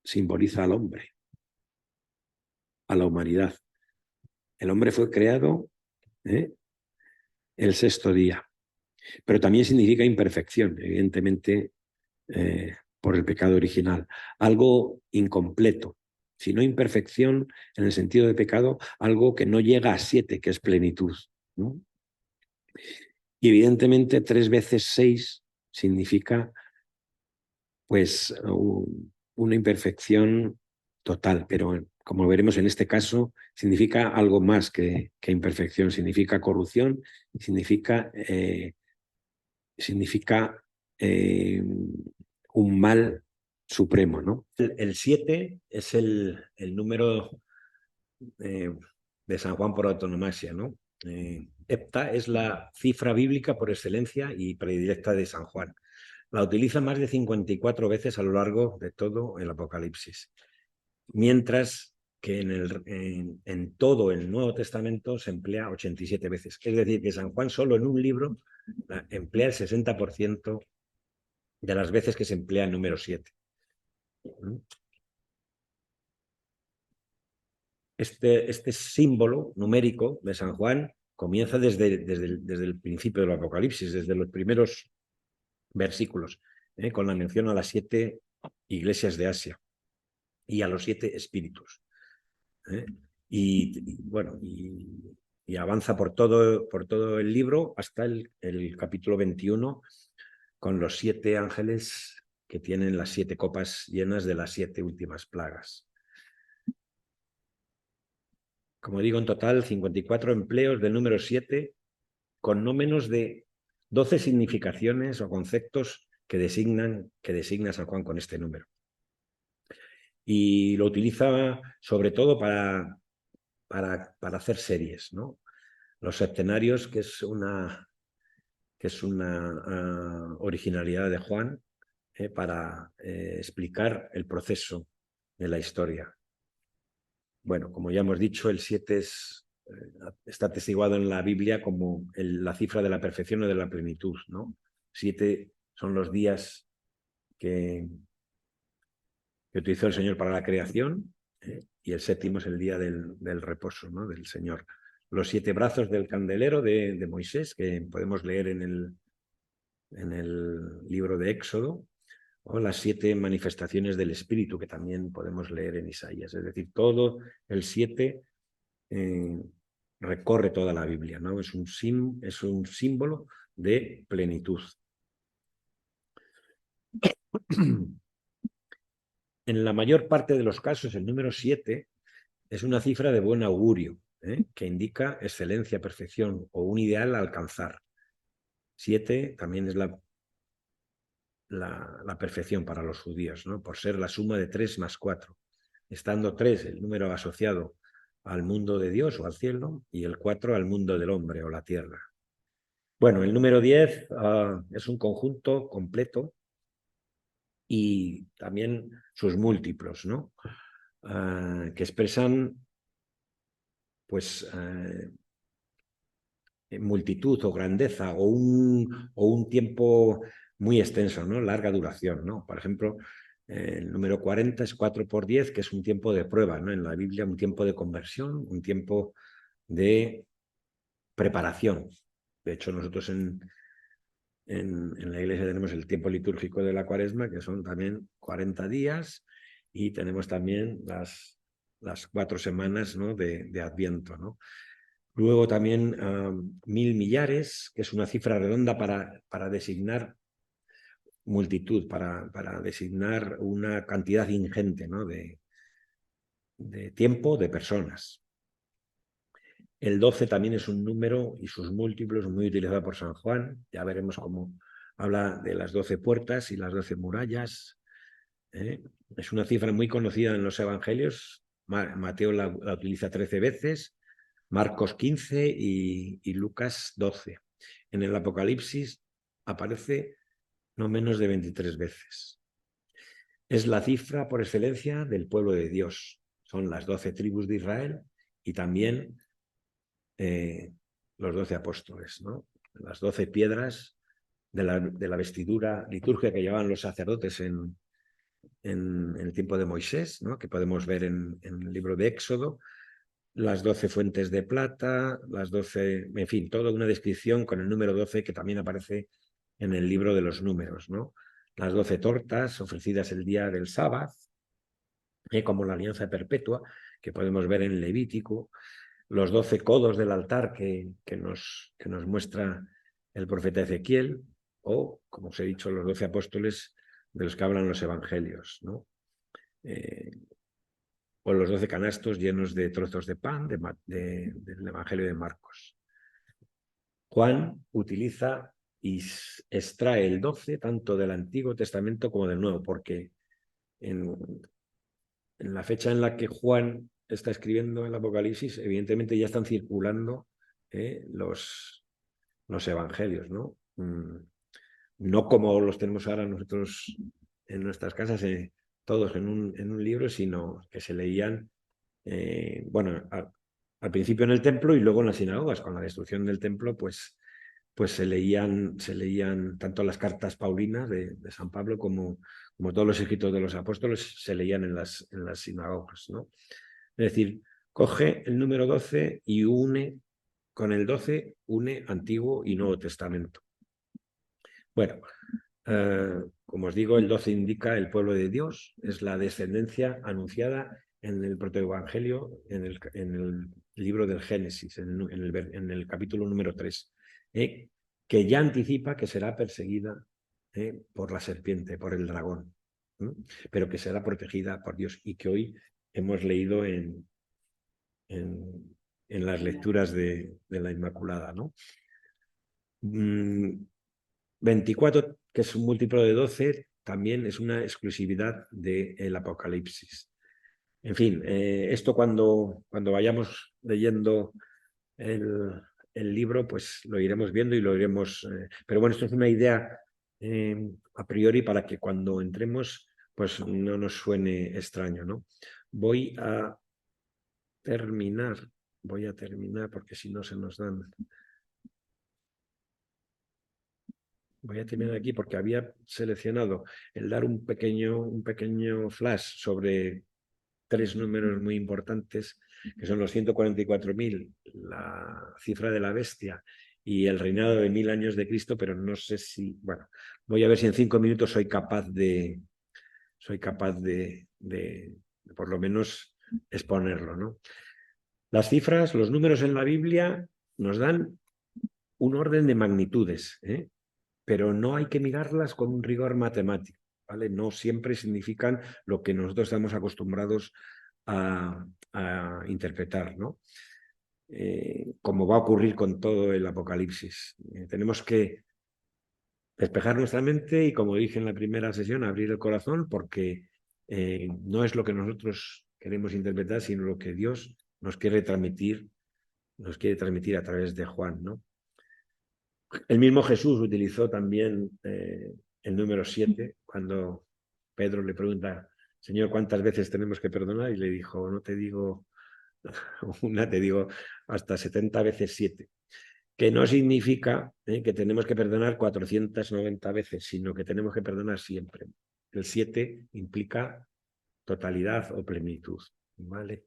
simboliza al hombre, a la humanidad. El hombre fue creado el sexto día, pero también significa imperfección, evidentemente, por el pecado original, algo incompleto, sino imperfección en el sentido de pecado, algo que no llega a 7, que es plenitud, ¿no? Y evidentemente 3 veces 6 significa pues una imperfección total, pero como veremos en este caso, significa algo más que imperfección, significa corrupción, significa un mal supremo, ¿no? El 7 es el número de San Juan por antonomasia, ¿no? Hepta es la cifra bíblica por excelencia y predilecta de San Juan. La utiliza más de 54 veces a lo largo de todo el Apocalipsis, mientras que en todo el Nuevo Testamento se emplea 87 veces. Es decir, que San Juan solo en un libro emplea el 60% de las veces que se emplea el número 7. Este símbolo numérico de San Juan comienza desde el principio del Apocalipsis, desde los primeros versículos, con la mención a las 7 iglesias de Asia y a los 7 espíritus. Y avanza por todo el libro hasta el capítulo 21, con los 7 ángeles que tienen las 7 copas llenas de las 7 últimas plagas. Como digo, en total 54 empleos del número 7, con no menos de 12 significaciones o conceptos que designa San Juan con este número. Y lo utiliza sobre todo para hacer series, ¿no? Los septenarios, que es una originalidad de Juan, para explicar el proceso de la historia. Bueno, como ya hemos dicho, el 7 está atestiguado en la Biblia como la cifra de la perfección o de la plenitud, ¿no? 7 son los días que utilizó el Señor para la creación, y el 7º es el día del reposo, ¿no? Del Señor. Los 7 brazos del candelero de Moisés, que podemos leer en el libro de Éxodo, o las 7 manifestaciones del Espíritu, que también podemos leer en Isaías. Es decir, todo el 7 recorre toda la Biblia, ¿no? Es un símbolo de plenitud. En la mayor parte de los casos, el número 7 es una cifra de buen augurio, que indica excelencia, perfección o un ideal a alcanzar. 7 también es la perfección para los judíos, ¿no? Por ser la suma de 3 más 4, estando 3 el número asociado al mundo de Dios o al cielo, y el 4 al mundo del hombre o la tierra. Bueno, el número 10 es un conjunto completo, y también sus múltiplos, ¿no? Que expresan pues multitud o grandeza o un tiempo muy extenso, ¿no? Larga duración, ¿no? Por ejemplo, el número 40 es 4 por 10, que es un tiempo de prueba, ¿no? En la Biblia, un tiempo de conversión, un tiempo de preparación. De hecho, nosotros en la iglesia tenemos el tiempo litúrgico de la Cuaresma, que son también 40 días, y tenemos también las 4 semanas, ¿no? de Adviento, ¿no? Luego también 1000 millares, que es una cifra redonda para designar multitud, para designar una cantidad ingente, ¿no? de tiempo, de personas. El 12 también es un número y sus múltiplos muy utilizado por San Juan. Ya veremos cómo habla de las 12 puertas y las 12 murallas. Es una cifra muy conocida en los evangelios. Mateo la utiliza 13 veces, Marcos 15 y Lucas 12. En el Apocalipsis aparece no menos de 23 veces. Es la cifra por excelencia del pueblo de Dios. Son las 12 tribus de Israel y también los 12 apóstoles, ¿no? Las 12 piedras de la vestidura litúrgica que llevaban los sacerdotes en el tiempo de Moisés, ¿no? Que podemos ver en el libro de Éxodo. Las 12 fuentes de plata, las 12, en fin, toda una descripción con el número 12 que también aparece en el libro de los números, ¿no? Las 12 tortas ofrecidas el día del sábado, como la alianza perpetua, que podemos ver en Levítico, los 12 codos del altar que nos muestra el profeta Ezequiel, o, como os he dicho, los 12 apóstoles de los que hablan los evangelios, ¿no? o los 12 canastos llenos de trozos de pan del Evangelio de Marcos. Juan utiliza y extrae el 12 tanto del Antiguo Testamento como del Nuevo, porque en la fecha en la que Juan está escribiendo el Apocalipsis, evidentemente ya están circulando los evangelios, ¿no? No como los tenemos ahora nosotros en nuestras casas, todos en un libro, sino que se leían, bueno, al principio en el templo y luego en las sinagogas. Con la destrucción del templo, pues se leían tanto las cartas paulinas de San Pablo como todos los escritos de los apóstoles, se leían en las sinagogas, ¿no? Es decir, coge el número 12 y con el 12 une Antiguo y Nuevo Testamento. Bueno, como os digo, el 12 indica el pueblo de Dios, es la descendencia anunciada en el protoevangelio, en el libro del Génesis, en el capítulo número 3, que ya anticipa que será perseguida por la serpiente, por el dragón, pero que será protegida por Dios y que hoy hemos leído en las lecturas de la Inmaculada, ¿no? 24, que es un múltiplo de 12, también es una exclusividad del Apocalipsis. En fin, esto cuando vayamos leyendo el libro, pues lo iremos viendo y lo iremos... pero bueno, esto es una idea a priori para que cuando entremos, pues no nos suene extraño, ¿no? Voy a terminar porque si no se nos dan... Voy a terminar aquí porque había seleccionado el dar un pequeño flash sobre 3 números muy importantes, que son los 144.000, la cifra de la bestia y el reinado de 1000 años de Cristo, pero no sé si, bueno, voy a ver si en 5 minutos soy capaz de por lo menos exponerlo, ¿no? Las cifras, los números en la Biblia nos dan un orden de magnitudes, pero no hay que mirarlas con un rigor matemático, ¿vale? No siempre significan lo que nosotros estamos acostumbrados a interpretar, ¿no? Como va a ocurrir con todo el Apocalipsis. Tenemos que despejar nuestra mente y, como dije en la primera sesión, abrir el corazón, porque no es lo que nosotros queremos interpretar, sino lo que Dios nos quiere transmitir a través de Juan, ¿no? El mismo Jesús utilizó también el número 7 cuando Pedro le pregunta: Señor, ¿cuántas veces tenemos que perdonar? Y le dijo: no te digo una, te digo hasta 70 veces 7. Que no significa que tenemos que perdonar 490 veces, sino que tenemos que perdonar siempre. El 7 implica totalidad o plenitud, ¿vale?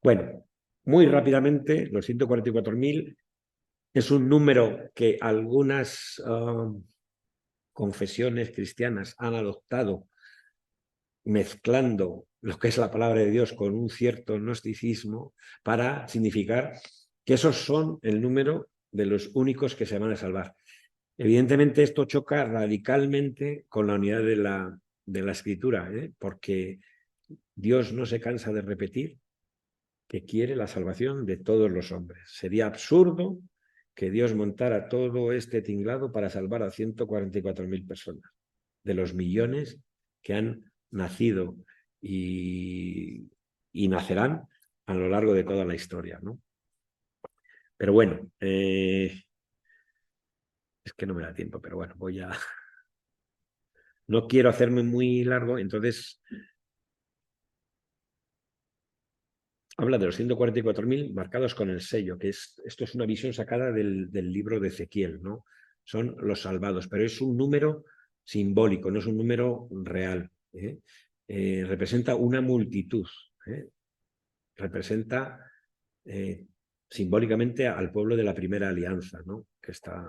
Bueno, muy rápidamente, los 144.000 es un número que algunas confesiones cristianas han adoptado, mezclando lo que es la palabra de Dios con un cierto gnosticismo, para significar que esos son el número de los únicos que se van a salvar. Evidentemente esto choca radicalmente con la unidad de la Escritura, porque Dios no se cansa de repetir que quiere la salvación de todos los hombres. Sería absurdo que Dios montara todo este tinglado para salvar a 144.000 personas, de los millones que han nacido y nacerán a lo largo de toda la historia, ¿no? Pero bueno, es que no me da tiempo, pero bueno, no quiero hacerme muy largo, entonces habla de los 144.000 marcados con el sello, que esto es una visión sacada del libro de Ezequiel, ¿no? Son los salvados, pero es un número simbólico, no es un número real. Representa una multitud, representa simbólicamente al pueblo de la primera alianza, ¿no? Que está...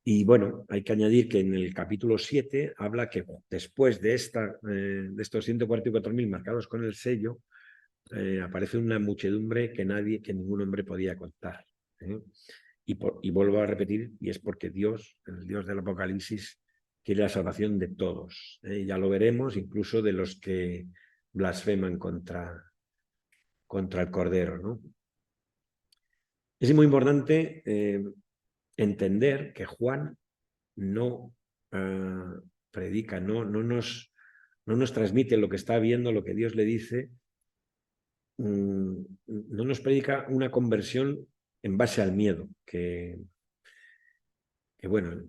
Y bueno, hay que añadir que en el capítulo 7 habla que después de estos 144.000 marcados con el sello, aparece una muchedumbre que ningún hombre podía contar. Y vuelvo a repetir, y es porque Dios, el Dios del Apocalipsis, quiere la salvación de todos. Ya lo veremos, incluso de los que blasfeman contra el Cordero, ¿no? Es muy importante entender que Juan no predica, no nos transmite lo que está viendo, lo que Dios le dice, no nos predica una conversión en base al miedo, que bueno,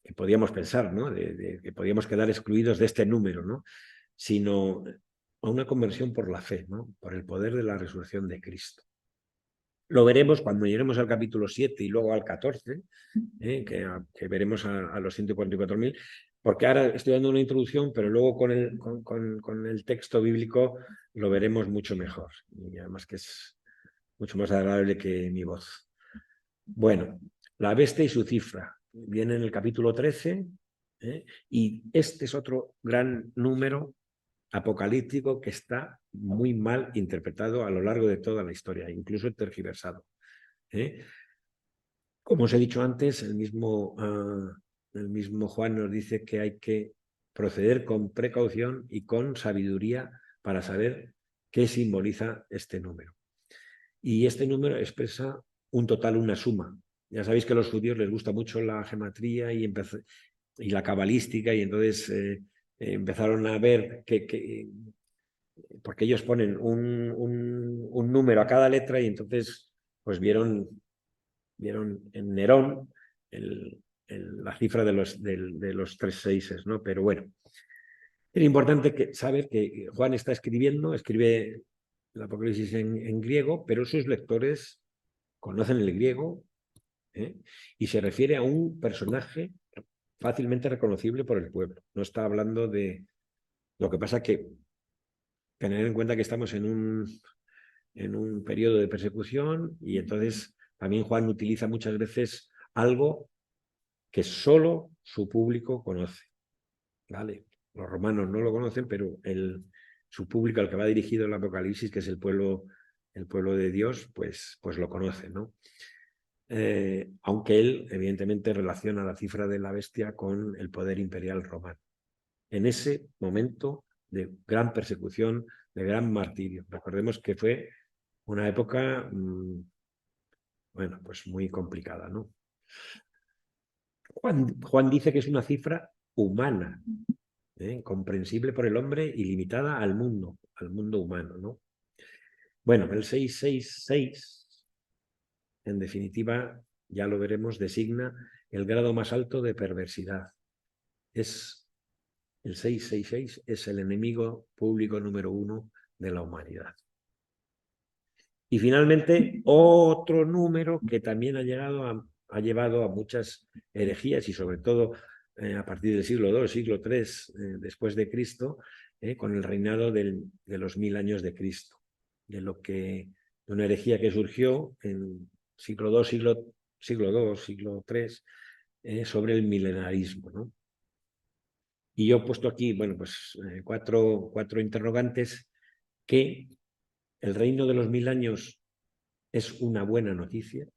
que podíamos pensar, ¿no? Que podíamos quedar excluidos de este número, ¿no? Sino a una conversión por la fe, ¿no? Por el poder de la resurrección de Cristo. Lo veremos cuando lleguemos al capítulo 7 y luego al 14, que veremos a los 144.000, porque ahora estoy dando una introducción, pero luego con el texto bíblico lo veremos mucho mejor. Y además que es mucho más agradable que mi voz. Bueno, la bestia y su cifra. Viene en el capítulo 13, y este es otro gran número apocalíptico que está muy mal interpretado a lo largo de toda la historia, incluso tergiversado. Como os he dicho antes, el mismo Juan nos dice que hay que proceder con precaución y con sabiduría para saber qué simboliza este número. Y este número expresa un total, una suma. Ya sabéis que a los judíos les gusta mucho la gematría y la cabalística, y entonces empezaron a ver porque ellos ponen un número a cada letra, y entonces pues vieron en Nerón la cifra de los 3 seises, ¿no? Pero bueno, es importante saber que Juan está escribe el Apocalipsis en griego, pero sus lectores conocen el griego, y se refiere a un personaje fácilmente reconocible por el pueblo. No está hablando de... Lo que pasa que tener en cuenta que estamos en un periodo de persecución, y entonces también Juan utiliza muchas veces algo que solo su público conoce. ¿Vale? Los romanos no lo conocen, pero su público al que va dirigido el Apocalipsis, que es el pueblo de Dios, pues lo conoce, ¿no? Aunque él, evidentemente, relaciona la cifra de la bestia con el poder imperial romano. En ese momento de gran persecución, de gran martirio. Recordemos que fue una época, bueno, pues muy complicada, ¿no? Juan dice que es una cifra humana, comprensible por el hombre y limitada al mundo humano, ¿no? Bueno, el 666, en definitiva, ya lo veremos, designa el grado más alto de perversidad. El 666 es el enemigo público número 1 de la humanidad. Y finalmente, otro número que también ha llevado a muchas herejías, y sobre todo a partir del siglo II, siglo III después de Cristo, con el reinado de los 1000 años de Cristo, de una herejía que surgió en siglo II, siglo III, sobre el milenarismo, ¿no? Y yo he puesto aquí, bueno, pues cuatro interrogantes. Que el reino de los 1000 años es una buena noticia,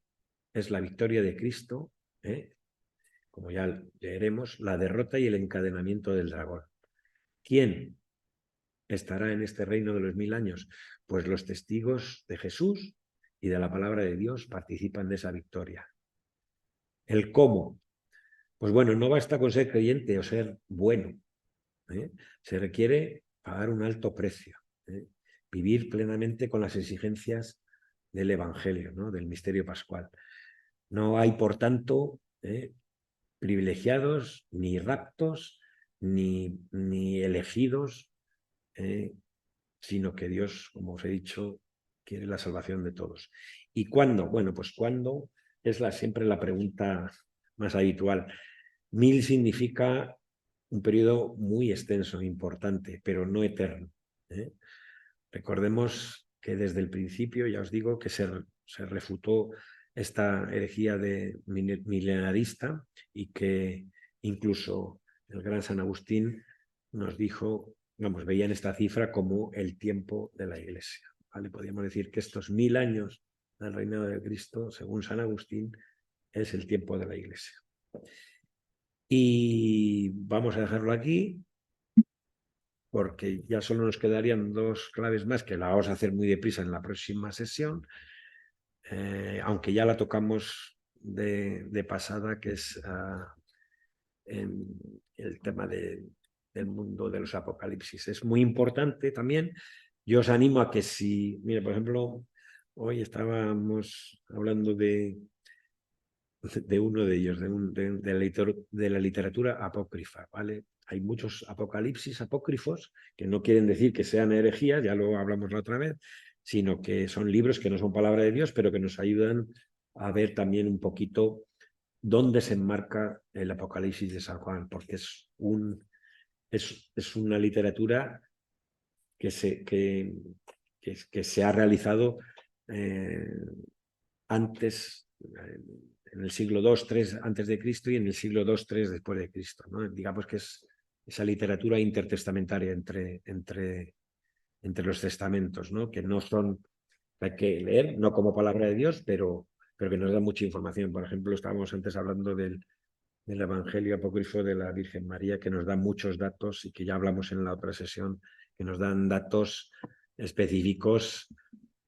es la victoria de Cristo, como ya leeremos, la derrota y el encadenamiento del dragón. ¿Quién estará en este reino de los 1000 años? Pues los testigos de Jesús y de la palabra de Dios participan de esa victoria. ¿El cómo? Pues bueno, no basta con ser creyente o ser bueno. Se requiere pagar un alto precio, vivir plenamente con las exigencias del Evangelio, ¿no? Del misterio pascual. No hay, por tanto, privilegiados, ni raptos, ni elegidos, sino que Dios, como os he dicho, quiere la salvación de todos. ¿Y cuándo? Bueno, pues ¿cuándo? Es siempre la pregunta más habitual. 1000 significa un periodo muy extenso, importante, pero no eterno. Recordemos que desde el principio, ya os digo, que se refutó esta herejía milenarista, y que incluso el gran San Agustín nos dijo, veían esta cifra como el tiempo de la Iglesia. ¿Vale? Podríamos decir que estos 1000 años del reinado de Cristo, según San Agustín, es el tiempo de la Iglesia. Y vamos a dejarlo aquí, porque ya solo nos quedarían 2 claves más que la vamos a hacer muy deprisa en la próxima sesión, aunque ya la tocamos de pasada, que es el tema del mundo de los apocalipsis. Es muy importante también. Yo os animo a que si, mira, por ejemplo, hoy estábamos hablando de uno de ellos, de la literatura apócrifa, ¿vale? Hay muchos apocalipsis apócrifos que no quieren decir que sean herejías, ya lo hablamos la otra vez, sino que son libros que no son palabra de Dios, pero que nos ayudan a ver también un poquito dónde se enmarca el Apocalipsis de San Juan, porque es una literatura que se ha realizado antes, en el siglo II, III antes de Cristo y en el siglo II, III después de Cristo, ¿no? Digamos que es esa literatura intertestamentaria entre los testamentos, ¿no? Que no son, hay que leer, no como palabra de Dios, pero que nos da mucha información. Por ejemplo, estábamos antes hablando del Evangelio apócrifo de la Virgen María, que nos da muchos datos y que ya hablamos en la otra sesión, que nos dan datos específicos,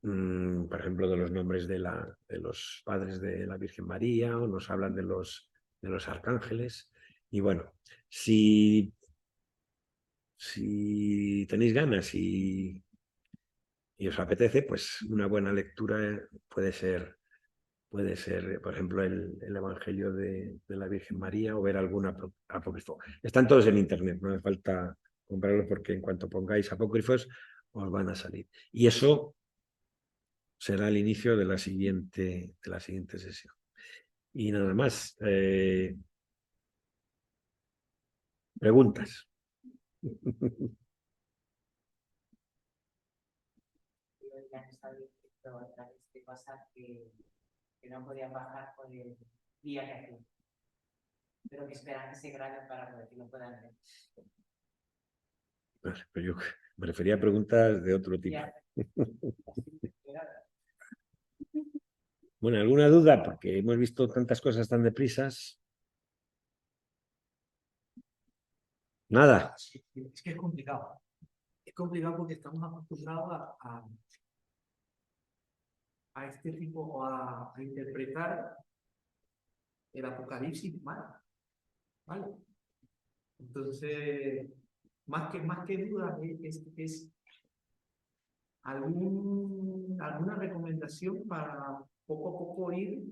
por ejemplo, de los nombres de los padres de la Virgen María, o nos hablan de los arcángeles. Y bueno, si tenéis ganas y os apetece, pues una buena lectura puede ser, por ejemplo, el Evangelio de la Virgen María, o ver algún apócrifo. Están todos en internet, no hace falta comprarlos, porque en cuanto pongáis apócrifos os van a salir. Y eso será el inicio de la siguiente sesión. Y nada más. Preguntas. Ya han estado diciendo a través de WhatsApp que no podían bajar por el día que hacía, pero que esperan que se grabe para que lo puedan ver. Pero yo me refería a preguntas de otro tipo. Bueno, ¿alguna duda? Porque hemos visto tantas cosas tan deprisas. Nada. Es que es complicado. Es complicado porque estamos acostumbrados a este tipo, o a interpretar el Apocalipsis mal. ¿Vale? Entonces, más que dudas, es alguna recomendación para poco a poco ir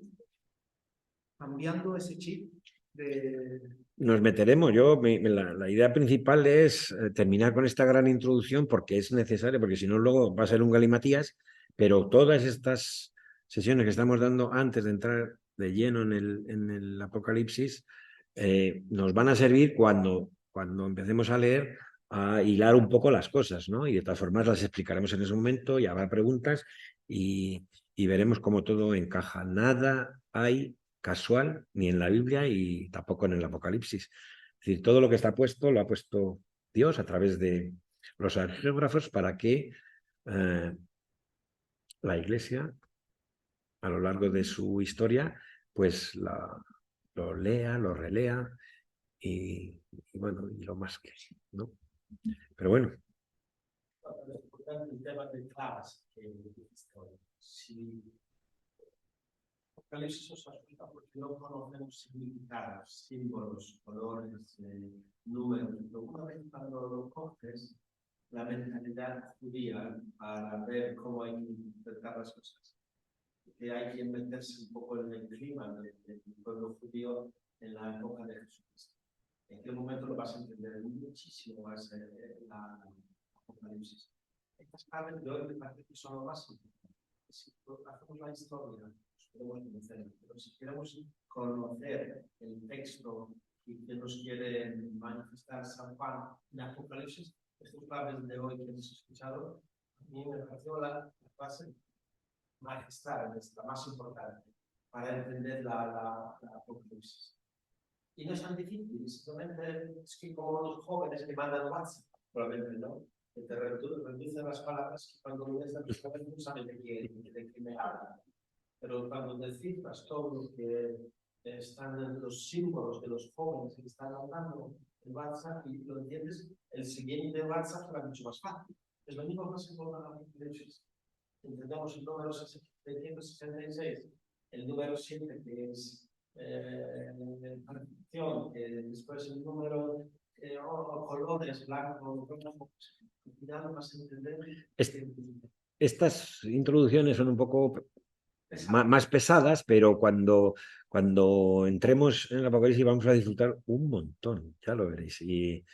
cambiando ese chip de... Nos meteremos. La idea principal es terminar con esta gran introducción, porque es necesario, porque si no luego va a ser un galimatías, pero todas estas sesiones que estamos dando antes de entrar de lleno en el Apocalipsis nos van a servir cuando empecemos a leer, a hilar un poco las cosas, ¿no? Y de todas formas las explicaremos en ese momento y habrá preguntas y veremos cómo todo encaja. Nada hay casual ni en la Biblia y tampoco en el Apocalipsis. Es decir, todo lo que está puesto lo ha puesto Dios a través de los agiógrafos para que la Iglesia, a lo largo de su historia, pues lo lea, lo relea y bueno, y lo más que, ¿no? Pero bueno. El tema de claves si Apocalipsis os asusta porque no conocemos significados, símbolos, colores, números. Pero una vez cuando lo coges, la mentalidad judía para ver cómo hay que interpretar las cosas, que hay que meterse un poco en el clima del pueblo judío en la época de Jesucristo. En qué momento lo vas a entender muchísimo más la Apocalipsis. Estas claves de hoy me parece que son lo más importante. Si hacemos la historia, nos podemos conocer, pero si queremos conocer el texto y que nos quiere manifestar San Juan en Apocalipsis, estas claves de hoy que hemos escuchado, a mí me pareció la clase magistral, es la más importante para entender la Apocalipsis. Y no es tan difícil, simplemente es que como los jóvenes que mandan WhatsApp, probablemente no, que te reducen las palabras que cuando lees a los jóvenes no saben de qué me hablan. Pero cuando descifras todo lo que están en los símbolos de los jóvenes que están hablando, el WhatsApp y lo entiendes, el siguiente WhatsApp será mucho más fácil. Es lo mismo que pasa con la Apocalipsis. Entendemos el número 766, el número 7 que es perfección, que después el número colores, blanco, rojo, al final vas a entender. Estas introducciones son un poco más pesadas, pero cuando entremos en el Apocalipsis vamos a disfrutar un montón, ya lo veréis. Y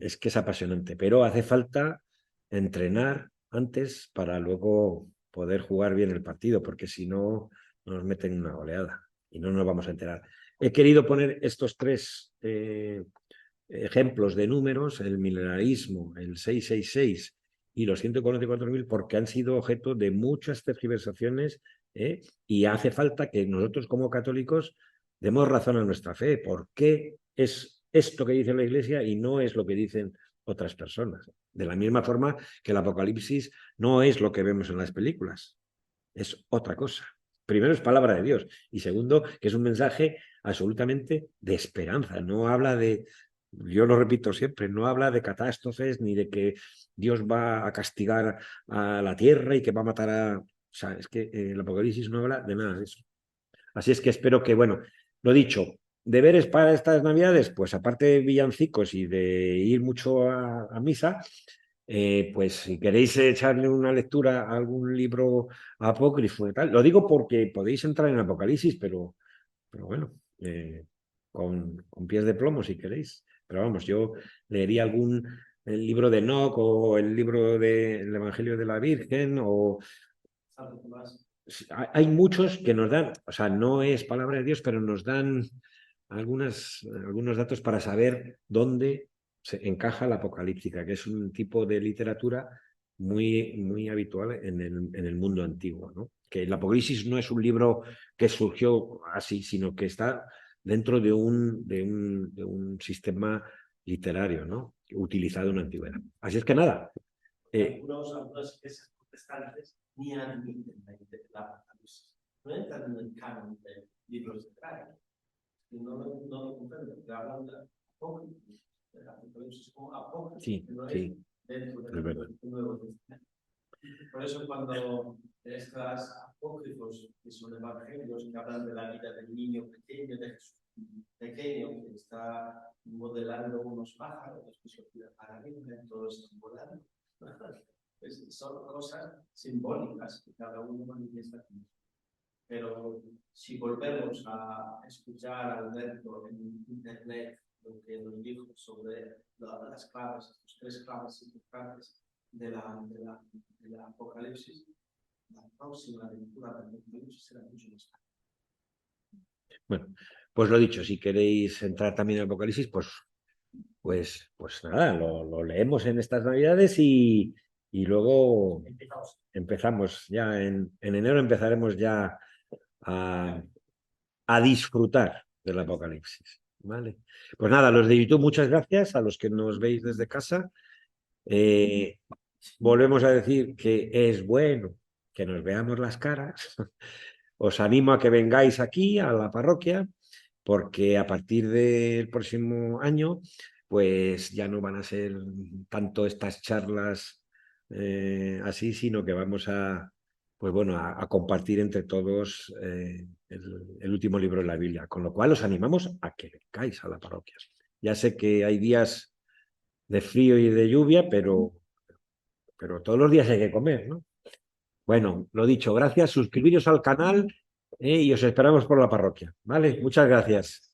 es que es apasionante, pero hace falta entrenar antes para luego poder jugar bien el partido, porque si no nos meten una goleada y no nos vamos a enterar. He querido poner estos tres ejemplos de números, el milenarismo, el 666 y los 144.000, porque han sido objeto de muchas tergiversaciones, y hace falta que nosotros como católicos demos razón a nuestra fe. ¿Por qué es esto que dice la Iglesia y no es lo que dicen otras personas? De la misma forma que el Apocalipsis no es lo que vemos en las películas, es otra cosa. Primero es palabra de Dios y segundo que es un mensaje absolutamente de esperanza. No habla de, yo lo repito siempre, no habla de catástrofes ni de que Dios va a castigar a la tierra y que va a matar a... O sea, es que el Apocalipsis no habla de nada de eso. Así es que espero que, bueno, lo dicho, deberes para estas Navidades, pues aparte de villancicos y de ir mucho a misa, pues si queréis echarle una lectura a algún libro apócrifo y tal, lo digo porque podéis entrar en Apocalipsis, pero bueno, con pies de plomo si queréis. Pero vamos, yo leería el libro de Enoc o el libro del Evangelio de la Virgen o... Hay muchos que nos dan, o sea, no es palabra de Dios, pero nos dan algunos datos para saber dónde se encaja la apocalíptica, que es un tipo de literatura muy habitual en el mundo antiguo, ¿no? Que el Apocalipsis no es un libro que surgió así, sino que está dentro de un sistema literario, ¿no? Utilizado en la antigüedad. Así es que nada. Algunas iglesias protestantes ni admiten la Apocalipsis. No entran en el canon de libros literarios. No lo comprenden, porque hablan de apócrifos, de Apocalipsis como apócrifos, sí, que no sí, es dentro del Nuevo Testamento. Por eso cuando estas apócrifos, que son evangelios, que hablan de la vida del niño pequeño, de Jesús pequeño, que está modelando unos pájaros, después lo tira para arriba, todos están volando. Pues son cosas simbólicas que cada uno manifiesta aquí. Pero si volvemos a escuchar a Alberto en internet lo que nos dijo sobre las claves, estas tres claves importantes de la Apocalipsis, la próxima lectura del Apocalipsis será mucho más fácil. Bueno, pues lo dicho, si queréis entrar también en Apocalipsis, pues nada, lo leemos en estas Navidades y luego empezamos ya en enero, empezaremos ya a disfrutar del Apocalipsis. ¿Vale? Pues nada, los de YouTube, muchas gracias a los que nos veis desde casa. Volvemos a decir que es bueno que nos veamos las caras. Os animo a que vengáis aquí a la parroquia, porque a partir del próximo año, pues ya no van a ser tanto estas charlas así, sino que vamos pues bueno, a compartir entre todos el último libro de la Biblia, con lo cual os animamos a que vengáis a la parroquia. Ya sé que hay días de frío y de lluvia, pero todos los días hay que comer, ¿no? Bueno, lo dicho, gracias, suscribiros al canal y os esperamos por la parroquia, ¿vale? Muchas gracias.